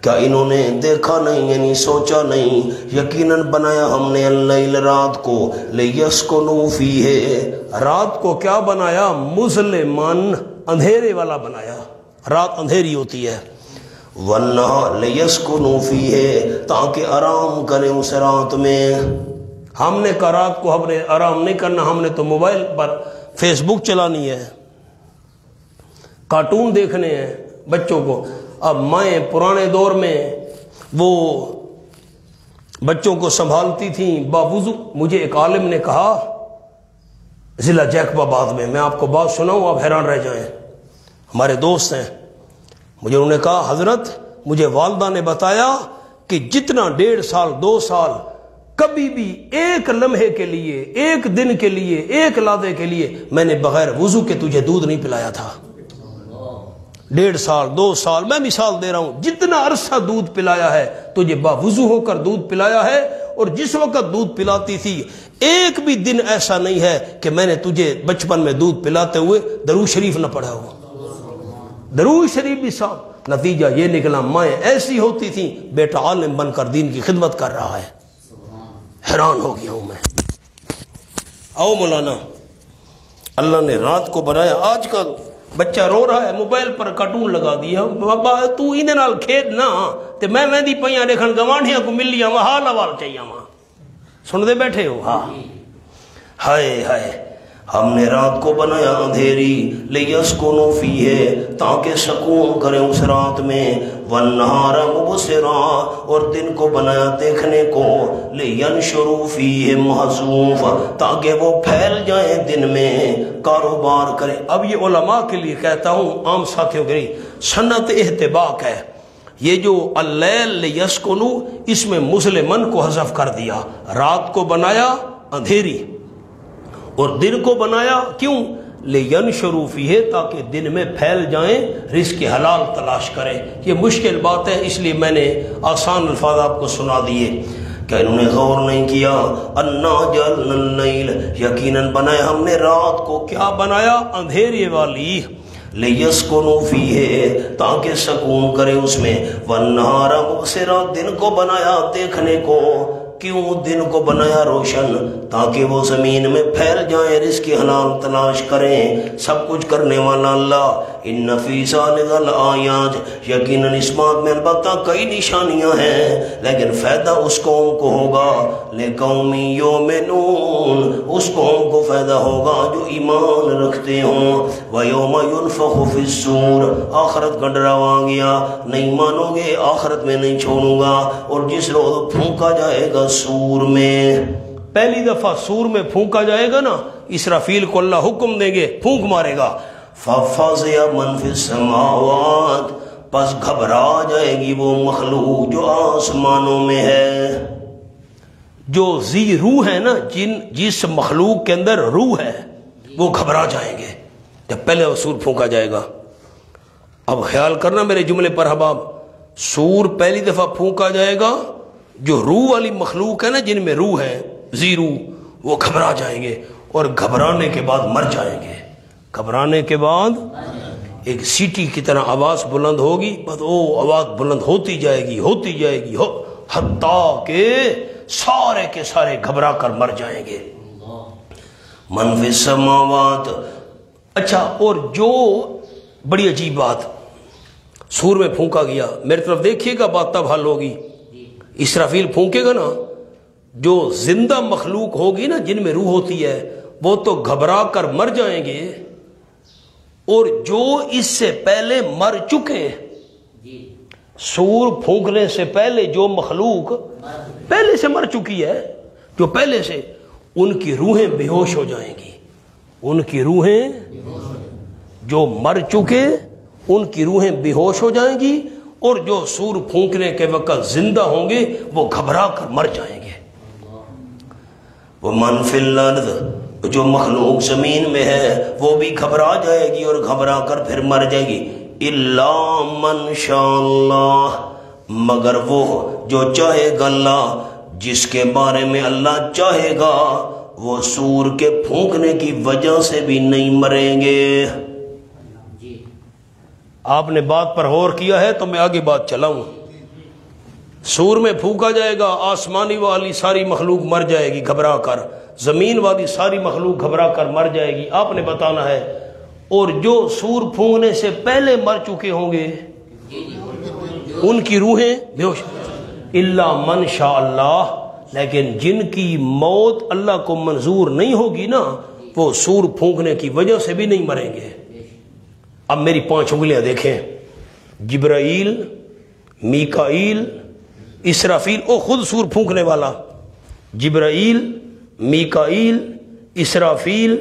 کیا انہوں نے دیکھا نہیں یعنی سوچا نہیں، یقیناً بنایا ہم نے اللیل رات کو، لیسکنوا فیہ رات کو کیا بنایا؟ مظلمن اندھیرے والا بنایا، رات اندھیری ہوتی ہے، والنہار لیسکنوا فیہ تاکہ آرام کریں اس رات میں۔ ہم نے کہا رات کو ہم نے آرام نہیں کرنا، ہم نے تو موبائل پر فیس بک چلانی ہے، کارٹون دیکھنے ہیں بچوں کو۔ اب مائیں پرانے دور میں وہ بچوں کو سنبھالتی تھیں باوضو۔ مجھے ایک عالم نے کہا ضلع جیکب آباد میں آپ کو بات سناؤں آپ حیران رہ جائیں، ہمارے دوست ہیں، مجھے انہوں نے کہا حضرت مجھے والدہ نے بتایا کہ جتنا 1.5 سال 2 سال کبھی بھی ایک لمحے کے لیے، ایک دن کے لیے، ایک لادے کے لیے میں نے بغیر وضو کے تجھے دودھ نہیں پلایا تھا۔ 1.5 سال 2 سال میں مثال دے رہا ہوں، جتنا عرصہ دودھ پلایا ہے تجھے باوضو ہو کر دودھ پلایا ہے، اور جس وقت دودھ پلاتی تھی ایک بھی دن ایسا نہیں ہے کہ میں نے تجھے بچپن میں دودھ پلاتے ہوئے درود شریف نہ پڑھا ہو، درود شریف بھی صاحب۔ نتیجہ یہ نکلا مائیں ایسی ہوتی تھیں، بیٹا عالم بن کر دین کی خدمت کر رہا ہے، حیران ہو گیا ہوں میں۔ آؤ مولانا، اللہ نے رات کو بنایا، آج کا بچہ رو رہا ہے موبائل پر کارٹون لگا دیا، بابا تو اندے نال کھیڈ نہ تے میں مہندی پیاں دیکھن گوانڈیاں کو ملیاں وا حال حوال چاہیے وا، سن دے بیٹھے ہو؟ ہاں، ہائے ہائے ہم نے رات کو بنایا اندھیری، لیسکنوا فیہ تاکہ سکون کریں اس رات میں، والنہار مبصرا اور دن کو بنایا دیکھنے کو، لینشروا فیہ محذوف تاکہ وہ پھیل جائیں دن میں، کاروبار کریں۔ اب یہ علماء کے لیے کہتا ہوں، عام ساتھیوں کے لیے سنت احتباق ہے، یہ جو اللیل لیسکنوا اس میں مظلمن کو حذف کر دیا، رات کو بنایا اندھیری اور دن کو بنایا کیوں؟ لینشروا فیہ تاکہ دن میں پھیل جائیں، رزق حلال تلاش کریں۔ یہ مشکل بات ہے، اس لیے میں نے آسان الفاظ آپ کو سنا دیے۔ کیا انہوں نے غور نہیں کیا؟ انا جعلنا اللیل یقیناً بنایا ہم نے رات کو، کیا بنایا؟ اندھیرے والی، لیسکنوا فیہ تاکہ سکون کرے اس میں، والنہار مبصرا دن کو بنایا دیکھنے کو، کیوں دن کو بنایا روشن تاکہ وہ زمین میں پھیل جائیں، رزق حلال تلاش کریں، سب کچھ کرنے والا اللہ۔ ان فی ذالک الآیات یقیناً اس بات میں البتہ کئی نشانیاں ہیں، لیکن فائدہ اس قوم کو ہوگا، لقوم یؤمنون اس قوم کو فائدہ ہوگا جو ایمان رکھتے ہوں۔ ویوم ینفخ فی الصور آخرت کا ڈراوا آ گیا، نہیں مانو گے آخرت میں نہیں چھوڑوں گا، اور جس روز پھونکا جائے گا سور میں، پہلی دفعہ سور میں پھونکا جائے گا نا، اسرافیل کو اللہ حکم دیں گے پھونک مارے گا، فَفَزِعَ مَنْ فِي السَّمَاوَاتِ پس گھبرا جائے گی وہ مخلوق جو آسمانوں میں ہے۔ جو ذی روح ہے نا، جس مخلوق کے اندر روح ہے وہ گھبرا جائیں گے جب پہلے وہ سور پھونکا جائے گا۔ اب خیال کرنا میرے جملے پر حباب، سور پہلی دفعہ پھونکا جائے گا، جو روح والی مخلوق ہے نا، جن میں روح ہے ذی روح، وہ گھبرا جائیں گے اور گھبرانے کے بعد مر جائیں گے۔ گھبرانے کے بعد ایک سیٹی کی طرح آواز بلند ہوگی، بس وہ آواز بلند ہوتی جائے گی، ہوتی جائے گی، حتیٰ کہ سارے کے سارے گھبرا کر مر جائیں گے۔ من فی السماوات، اچھا، اور جو بڑی عجیب بات، سور میں پھونکا گیا، میری طرف دیکھیے گا بات تب حل ہوگی۔ اسرافیل پھونکے گا نا، جو زندہ مخلوق ہوگی نا، جن میں روح ہوتی ہے، وہ تو گھبرا کر مر جائیں گے، اور جو اس سے پہلے مر چکے، سور پھونکنے سے پہلے جو مخلوق پہلے سے مر چکی ہے، جو پہلے سے، ان کی روحیں بے ہوش ہو جائیں گی، ان کی روحیں، جو مر چکے ان کی روحیں بے ہوش ہو جائیں گی، اور جو سور پھونکنے کے وقت زندہ ہوں گے وہ گھبرا کر مر جائیں گے۔ وہ من فی الارض، جو مخلوق زمین میں ہے وہ بھی گھبرا جائے گی اور گھبرا کر پھر مر جائے گی، الا من شاء اللہ، مگر وہ جو چاہے گا اللہ، جس کے بارے میں اللہ چاہے گا وہ سور کے پھونکنے کی وجہ سے بھی نہیں مریں گے۔ آپ نے بات پر غور کیا ہے تو میں آگے بات چلاؤں۔ سور میں پھونکا جائے گا، آسمانی والی ساری مخلوق مر جائے گی گھبرا کر، زمین والی ساری مخلوق گھبرا کر مر جائے گی، آپ نے بتانا ہے۔ اور جو سور پھونکنے سے پہلے مر چکے ہوں گے ان کی روحیں بے ہوش، الا من شاء اللہ، لیکن جن کی موت اللہ کو منظور نہیں ہوگی نا، وہ سور پھونکنے کی وجہ سے بھی نہیں مریں گے۔ اب میری 5 انگلیاں دیکھیں، جبرائیل، میکائیل، اسرافیل، او خود سور پھونکنے والا، جبرائیل، میکائیل، اسرافیل،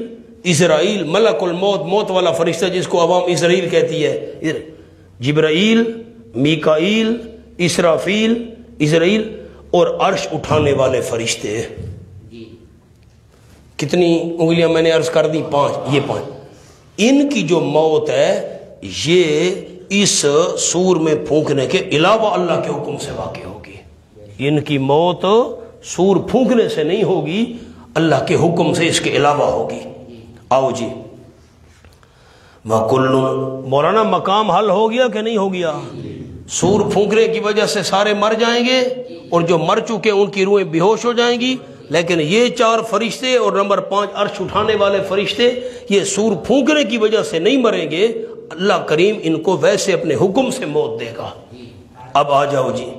اسرائیل ملک الموت، موت والا فرشتہ جس کو عوام اسرائیل کہتی ہے، جبرائیل، میکائیل، اسرافیل، اسرائیل، اور عرش اٹھانے والے فرشتے۔ کتنی انگلیاں میں نے عرض کر دی؟ 5۔ یہ 5، ان کی جو موت ہے یہ اس سور میں پھونکنے کے علاوہ اللہ کے حکم سے واقع ہوگی۔ ان کی موت سور پھونکنے سے نہیں ہوگی، اللہ کے حکم سے اس کے علاوہ ہوگی۔ آؤ جی، مولانا مقام حل ہو گیا کہ نہیں ہو گیا؟ سور پھونکنے کی وجہ سے سارے مر جائیں گے، اور جو مر چکے ان کی روحیں بے ہوش ہو جائیں گی، لیکن یہ 4 فرشتے اور نمبر 5 عرش اٹھانے والے فرشتے یہ سور پھونکنے کی وجہ سے نہیں مریں گے، اللہ کریم ان کو ویسے اپنے حکم سے موت دے گا۔ اب آ جاؤ جی،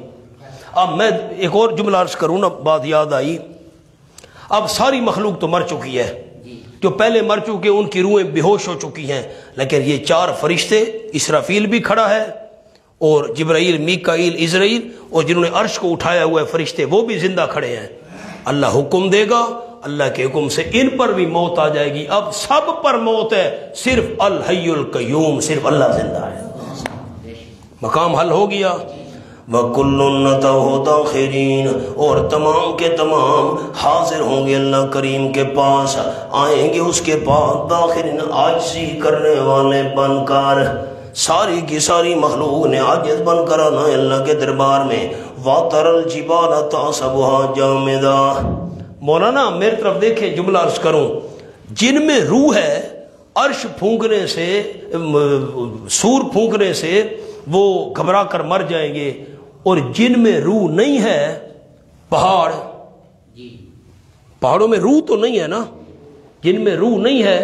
اب میں ایک اور جملہ عرض کروں نا، بات یاد آئی۔ اب ساری مخلوق تو مر چکی ہے، جو پہلے مر چکے ان کی روحیں بے ہوش ہو چکی ہیں، لیکن یہ 4 فرشتے، اسرافیل بھی کھڑا ہے، اور جبرائیل، میکائیل، اسرائیل، اور جنہوں نے عرش کو اٹھایا ہوا ہے فرشتے، وہ بھی زندہ کھڑے ہیں۔ اللہ حکم دے گا، اللہ کے حکم سے ان پر بھی موت آ جائے گی۔ اب سب پر موت ہے، صرف الحی القیوم، صرف اللہ زندہ ہے۔ مقام حل ہو گیا۔ وَكُلٌّ نَتَوْهُ دَاخِرِينَ، اور تمام کے تمام حاضر ہوں گے اللہ کریم کے پاس، آئیں گے اس کے پاس، داخرین، عاجزی کرنے والے بن کر۔ ساری کی ساری مخلوق نے عاجز بن کر آنا ہے اللہ کے دربار میں۔ وَتَرَى الْجِبَالَ تَحْسَبُهَا جَامِدَةً۔ مولانا میری طرف دیکھیں، جملہ عرض کروں، جن میں روح ہے عرش پھونکنے سے، سور پھونکنے سے وہ گھبرا کر مر جائیں گے، اور جن میں روح نہیں ہے، پہاڑوں میں روح تو نہیں ہے نا، جن میں روح نہیں ہے،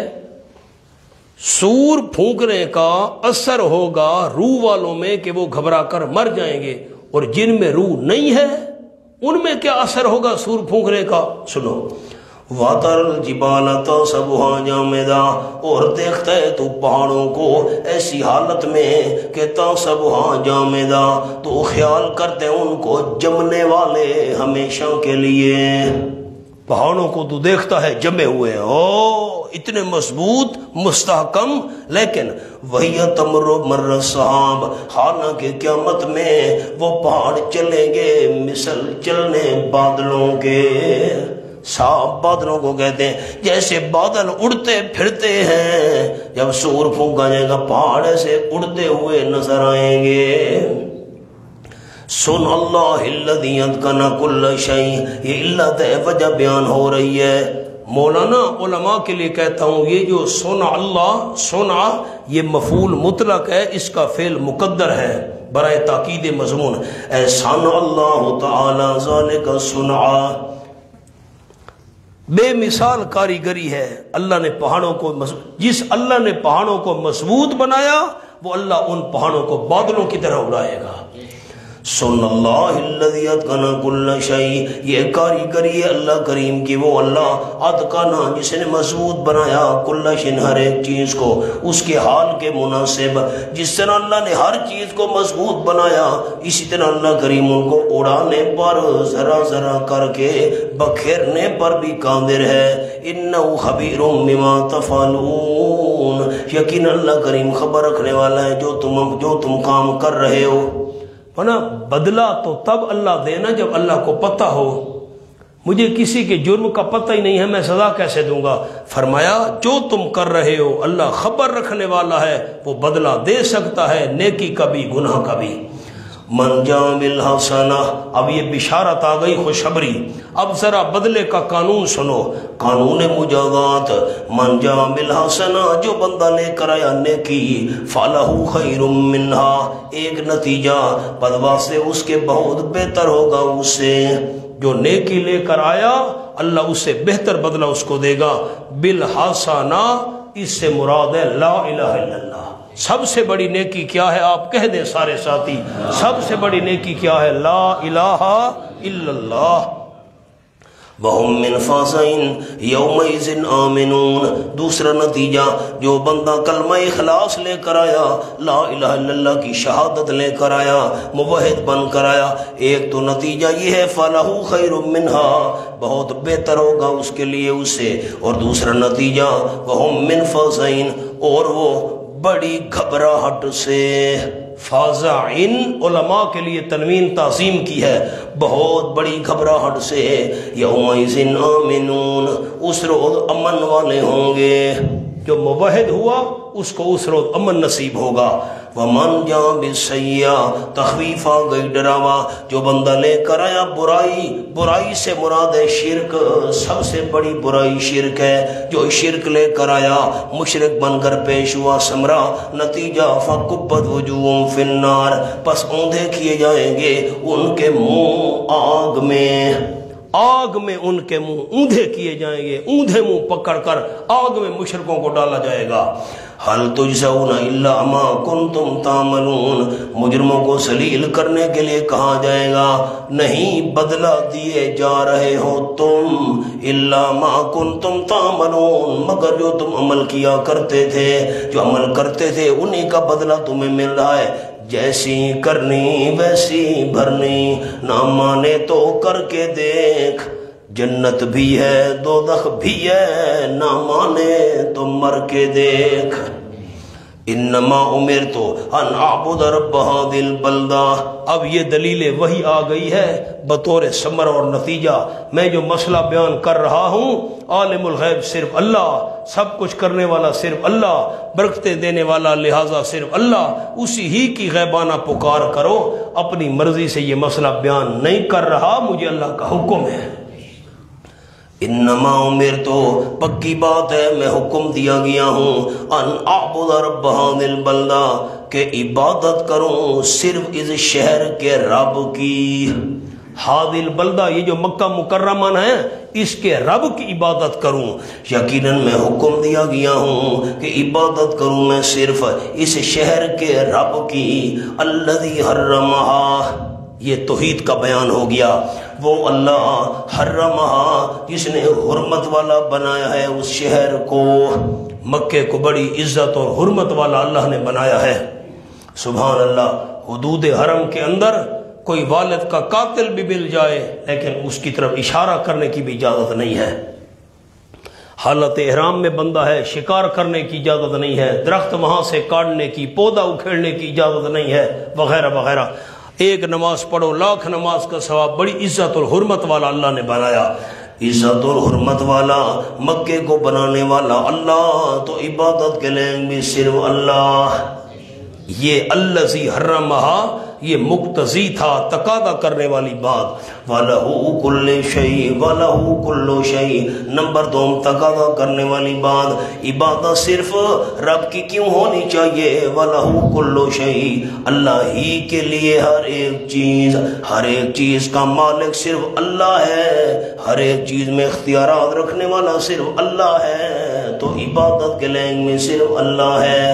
سور پھونکنے کا اثر ہوگا روح والوں میں کہ وہ گھبرا کر مر جائیں گے، اور جن میں روح نہیں ہے ان میں کیا اثر ہوگا سور پھونکنے کا؟ سنو، وَتَرَى الْجِبَالَ تَحْسَبُهَا جَامِدَةً، اور دیکھتا ہے تو پہاڑوں کو ایسی حالت میں کہ تَحْسَبُهَا جَامِدَةً، تو خیال کرتے ہیں ان کو جمنے والے ہمیشہ کے لیے۔ پہاڑوں کو تو دیکھتا ہے جمے ہوئے ہیں، او اتنے مضبوط مستحکم، لیکن وَهِيَ تَمُرُّ مَرَّ السَّحَابِ، حالانکہ قیامت میں وہ پہاڑ چلیں گے مثل چلنے بادلوں کے۔ صاحب بادلوں کو کہتے ہیں، جیسے بادل اڑتے پھرتے ہیں، جب سور پھونکا جائے گا پہاڑ ایسے اڑتے ہوئے نظر آئیں گے۔ سن اللہ الذی اتقن کل شیء، یہ علت وجہ بیان ہو رہی ہے۔ مولانا علماء کے لیے کہتا ہوں، یہ جو سنع اللہ، سنع یہ مفعول مطلق ہے، اس کا فعل مقدر ہے برائے تاکید مضمون۔ احسن اللہ تعالی ذالک صنعا، بے مثال کاریگری ہے اللہ نے پہاڑوں کو، جس اللہ نے پہاڑوں کو مضبوط بنایا وہ اللہ ان پہاڑوں کو بادلوں کی طرح اڑائے گا۔ سن اللہ الذی اتقن کل شیء، یہ کاریگری ہے اللہ کریم کی، وہ اللہ اتقن جس نے مضبوط بنایا کل شیء، ہر ایک چیز کو اس کے حال کے مناسب۔ جس طرح اللہ نے ہر چیز کو مضبوط بنایا، اسی طرح اللہ کریم ان کو اڑانے پر، ذرا ذرا کر کے بکھیرنے پر بھی قادر ہے۔ انہ خبیر بما تفعلون، یقین اللہ کریم خبر رکھنے والا ہے جو تم کام کر رہے ہو۔ ورنہ بدلہ تو تب اللہ دینا جب اللہ کو پتہ ہو۔ مجھے کسی کے جرم کا پتہ ہی نہیں ہے، میں سزا کیسے دوں گا؟ فرمایا جو تم کر رہے ہو اللہ خبر رکھنے والا ہے، وہ بدلہ دے سکتا ہے، نیکی کا بھی گناہ کا بھی۔ من جاء بالحسنہ، اب یہ بشارت آ گئی خوشخبری، اب ذرا بدلے کا قانون سنو، قانون مجازات۔ من جاء بالحسنہ، جو بندہ لے کر آیا نیکی، فلہ خیر منہا، ایک نتیجہ بدوا سے اس کے بہت بہتر ہوگا اس سے۔ جو نیکی لے کر آیا اللہ اس سے بہتر بدلہ اس کو دے گا۔ بالحسنہ اس سے مراد ہے لا الہ الا اللہ۔ سب سے بڑی نیکی کیا ہے؟ آپ کہہ دیں سارے ساتھی، سب سے بڑی نیکی کیا ہے؟ لا الہ الا اللہ۔ وَهُمْ مِنْ فَزَعٍ يَوْمَئِذٍ آمِنُونَ، دوسرا نتیجہ جو بندہ کلمہ اخلاص لے کر آیا، لا الہ الا اللہ کی شہادت لے کر آیا، موحد بن کر آیا، ایک تو نتیجہ یہ ہے فَلَهُ خَيْرٌ مِّنْهَا، بہت بہتر ہوگا اس کے لیے اس سے، اور دوسرا نتیجہ وَهُمْ مِنْ فَزَعٍ، اور وہ بڑی گھبراہٹ سے۔ فازعین علماء کے لیے تنوین تعظیم کی ہے، بہت بڑی گھبراہٹ سے۔ یومئذ آمنون، اس روز امن والے ہوں گے، جو موحد ہوا اس کو اس روز امن نصیب ہوگا۔ ومن جاء بالسیئہ، تخفیف آ گئی ڈراوا، جو بندہ لے کر آیا برائی، برائی سے مراد ہے شرک، سب سے بڑی برائی شرک ہے، جو شرک لے کر آیا مشرک بن کر پیش ہوا سمرا، نتیجہ فکبت وجوہہم فی النار، پس اوندھے کیے جائیں گے ان کے منہ آگ میں، آگ میں ان کے منہ اوندھے کیے جائیں گے، اوندھے منہ پکڑ کر آگ میں مشرکوں کو ڈالا جائے گا۔ حل تجزون الا ما کنتم تعملون، مجرموں کو ذلیل کرنے کے لیے کہا جائے گا نہیں بدلہ دیے جا رہے ہو تم، الا ما کنتم تعملون، مگر جو تم عمل کیا کرتے تھے، جو عمل کرتے تھے انہی کا بدلہ تمہیں مل رہا ہے۔ جیسی کرنی ویسی بھرنی، نہ مانے تو کر کے دیکھ، جنت بھی ہے دوزخ بھی ہے، نہ مانے تو مر کے دیکھ۔ انما امرت ان اعبد رب هذه البلدہ، اب یہ دلیل وہی آ گئی ہے بطور ثمر اور نتیجہ۔ میں جو مسئلہ بیان کر رہا ہوں، عالم الغیب صرف اللہ، سب کچھ کرنے والا صرف اللہ، برکتیں دینے والا لہذا صرف اللہ، اسی ہی کی غیبانہ پکار کرو، اپنی مرضی سے یہ مسئلہ بیان نہیں کر رہا، مجھے اللہ کا حکم ہے۔ انما امرتو، پکی بات ہے میں حکم دیا گیا ہوں، ان اعبد رب هذه البلدہ، کہ عبادت کروں صرف اس شہر کے رب کی۔ هذه البلدہ، یہ جو مکہ مکرمہ ہے اس کے رب کی عبادت کروں، یقیناً میں حکم دیا گیا ہوں کہ عبادت کروں میں صرف اس شہر کے رب کی۔ الذی حرمہا، یہ توحید کا بیان ہو گیا، وہ اللہ حرمہا جس نے حرمت والا بنایا ہے اس شہر کو، مکے کو بڑی عزت اور حرمت والا اللہ نے بنایا ہے۔ سبحان اللہ، حدود حرم کے اندر کوئی والد کا قاتل بھی مل جائے لیکن اس کی طرف اشارہ کرنے کی بھی اجازت نہیں ہے، حالت احرام میں بندہ ہے شکار کرنے کی اجازت نہیں ہے، درخت وہاں سے کاٹنے کی، پودا اکھیڑنے کی اجازت نہیں ہے، وغیرہ وغیرہ۔ ایک نماز پڑھو لاکھ نماز کا ثواب، بڑی عزت اور حرمت والا اللہ نے بنایا۔ عزت اور حرمت والا مکے کو بنانے والا اللہ، تو عبادت کے لیے بھی صرف اللہ۔ یہ الذی حرمہا یہ مقتضی تھا، تقاضا کرنے والی بات۔ وَلَهُ كُلُّ شَيْءٍ وَلَهُ كُلُّ شَيْءٍ، نمبر دو تقاضا کرنے والی بات، عبادت صرف رب کی کیوں ہونی چاہیے؟ وَلَهُ كُلُّ شَيْءٍ، اللہ ہی کے لیے ہر ایک چیز، ہر ایک چیز کا مالک صرف اللہ ہے، ہر ایک چیز میں اختیارات رکھنے والا صرف اللہ ہے، تو عبادت کے لینگ میں صرف اللہ ہے۔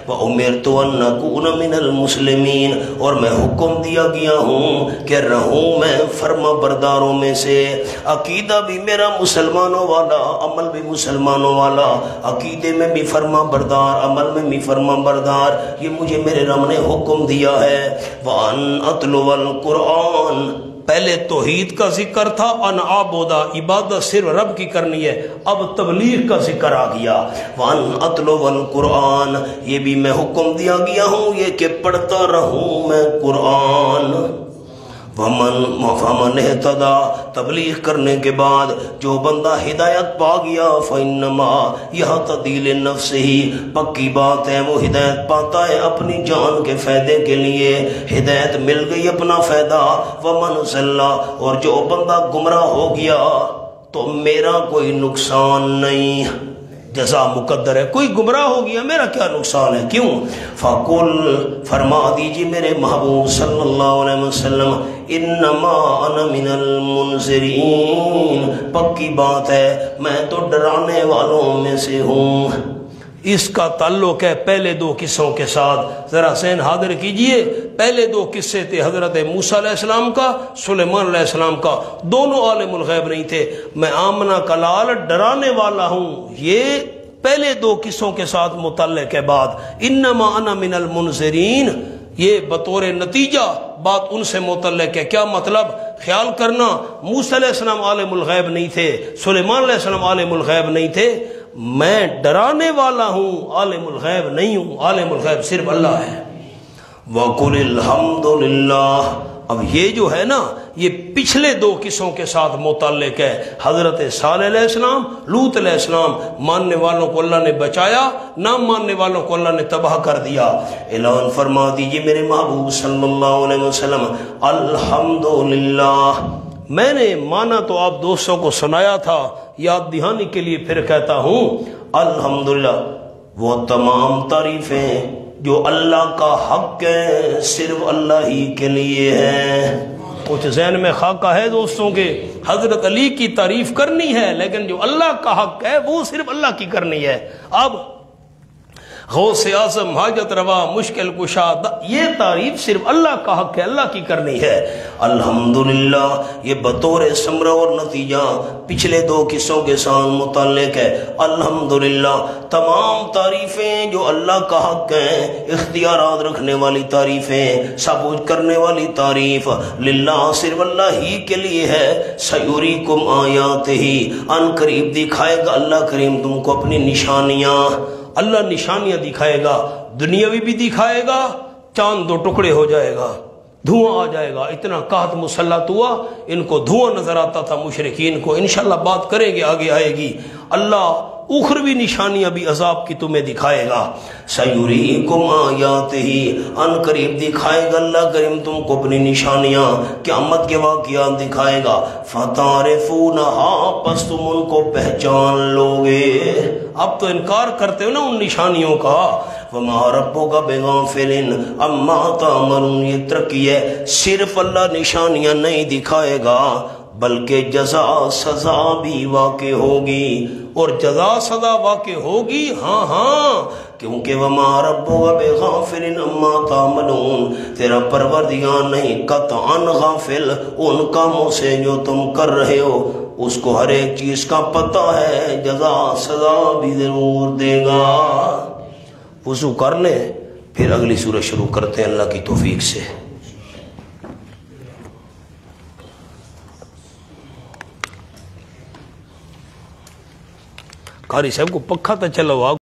وَأُمِرْتُ أَنْ أَكُونَ مِنَ الْمُسْلِمِينَ، اور میں حکم دیا گیا ہوں کہ رہوں میں فرما برداروں میں سے۔ عقیدہ بھی میرا مسلمانوں والا، عمل بھی مسلمانوں والا، عقیدے میں بھی فرما بردار، عمل میں بھی فرما بردار، یہ مجھے میرے رب نے حکم دیا ہے۔ وَأَنْ أَتْلُوَ الْقُرْآنَ، پہلے توحید کا ذکر تھا، ان عبادہ عبادت صرف رب کی کرنی ہے، اب تبلیغ کا ذکر آ گیا۔ وان اتلو القرآن، یہ بھی میں حکم دیا گیا ہوں یہ کہ پڑھتا رہوں میں قرآن۔ فمن اہتدی، تبلیغ کرنے کے بعد جو بندہ ہدایت پا گیا فإنما یہتدی لنفسہ، پکی بات ہے وہ ہدایت پاتا ہے اپنی جان کے فائدے کے لیے، ہدایت مل گئی اپنا فائدہ۔ ومن ضل، اور جو بندہ گمراہ ہو گیا تو میرا کوئی نقصان نہیں، جزا مقدر ہے، کوئی گمراہ ہو گیا میرا کیا نقصان ہے، کیوں؟ فَقُلْ، فرما دیجیے میرے محبوب صلی اللہ علیہ وسلم، انما انا من المنذرین، پکی بات ہے میں تو ڈرانے والوں میں سے ہوں۔ اس کا تعلق ہے پہلے دو قصوں کے ساتھ، ذرا ذہن حاضر کیجئے۔ پہلے دو قصے تھے حضرت موسیٰ علیہ السلام کا، سلیمان علیہ السلام کا، دونوں عالم الغیب نہیں تھے۔ میں آمنہ کا لال ڈرانے والا ہوں، یہ پہلے دو قصوں کے ساتھ متعلق ہے بات۔ انما انا من المنذرین، یہ بطور نتیجہ بات ان سے متعلق ہے۔ کیا مطلب؟ خیال کرنا، موسیٰ علیہ السلام عالم الغیب نہیں تھے، سلیمان علیہ السلام عالم الغیب نہیں تھے، میں ڈرانے والا ہوں، عالم الغیب نہیں ہوں، عالم الغیب صرف اللہ ہے۔ وَقُلِ الْحَمْدُ لِلَّهِ، اب یہ جو ہے نا، یہ پچھلے دو قصوں کے ساتھ متعلق ہے۔ حضرت صالح علیہ السلام، لوط علیہ السلام، ماننے والوں کو اللہ نے بچایا، نہ ماننے والوں کو اللہ نے تباہ کر دیا۔ اعلان فرما دیجئے میرے محبوب صلی اللہ علیہ وسلم، الحمدللہ۔ میں نے مانا تو آپ دوستوں کو سنایا تھا، یاد دہانی کے لیے پھر کہتا ہوں، الحمدللہ، وہ تمام تعریفیں جو اللہ کا حق ہے صرف اللہ ہی کے لیے ہے۔ کچھ ذہن میں خاکہ ہے دوستوں کے، حضرت علی کی تعریف کرنی ہے، لیکن جو اللہ کا حق ہے وہ صرف اللہ کی کرنی ہے۔ اب غوث اعظم، حاجت روا، مشکل کشا، یہ تعریف صرف اللہ کا حق ہے، اللہ کی کرنی ہے۔ الحمدللہ، یہ بطور ثمرہ اور نتیجہ پچھلے دو قصوں کے ساتھ متعلق ہے۔ الحمدللہ، تمام تعریفیں جو اللہ کا حق ہیں، اختیارات رکھنے والی تعریفیں، سب کچھ کرنے والی تعریف للہ، صرف اللہ ہی کے لیے ہے۔ سیریکم آیاتہ، ان قریب دکھائے گا اللہ کریم تم کو اپنی نشانیاں۔ اللہ نشانیاں دکھائے گا، دنیاوی بھی دکھائے گا، چاند دو ٹکڑے ہو جائے گا، دھواں آ جائے گا، اتنا قحط مسلط ہوا، ان کو دھواں نظر آتا تھا مشرکین کو، انشاءاللہ بات کریں گے، آگے آئے گی۔ اللہ اخروی نشانیاں بھی عذاب کی تمہیں دکھائے گا۔ سیریکم آیاتہ، ان قریب دکھائے گا اللہ کریم تم کو اپنی نشانیاں، قیامت کے واقعات دکھائے گا۔ فتعرفونہا، پس تم ان کو پہچان لوگے۔ اب تو انکار کرتے ہو نا ان نشانیوں کا۔ وما ربک بغافل عما تعملون، یہ ترقی ہے، صرف اللہ نشانیاں نہیں دکھائے گا بلکہ جزا سزا بھی واقع ہوگی۔ اور جزا سزا واقع ہوگی، ہاں ہاں، کیونکہ وما ربک بغافل عما تعملون، تیرا پروردگار نہیں قطعا غافل ان کاموں سے جو تم کر رہے ہو، اس کو ہر ایک چیز کا پتہ ہے، جزا سزا بھی ضرور دے گا۔ وضو کر لیں، پھر اگلی سورہ شروع کرتے ہیں اللہ کی توفیق سے۔ قاری صاحب کو پکھا تو چلو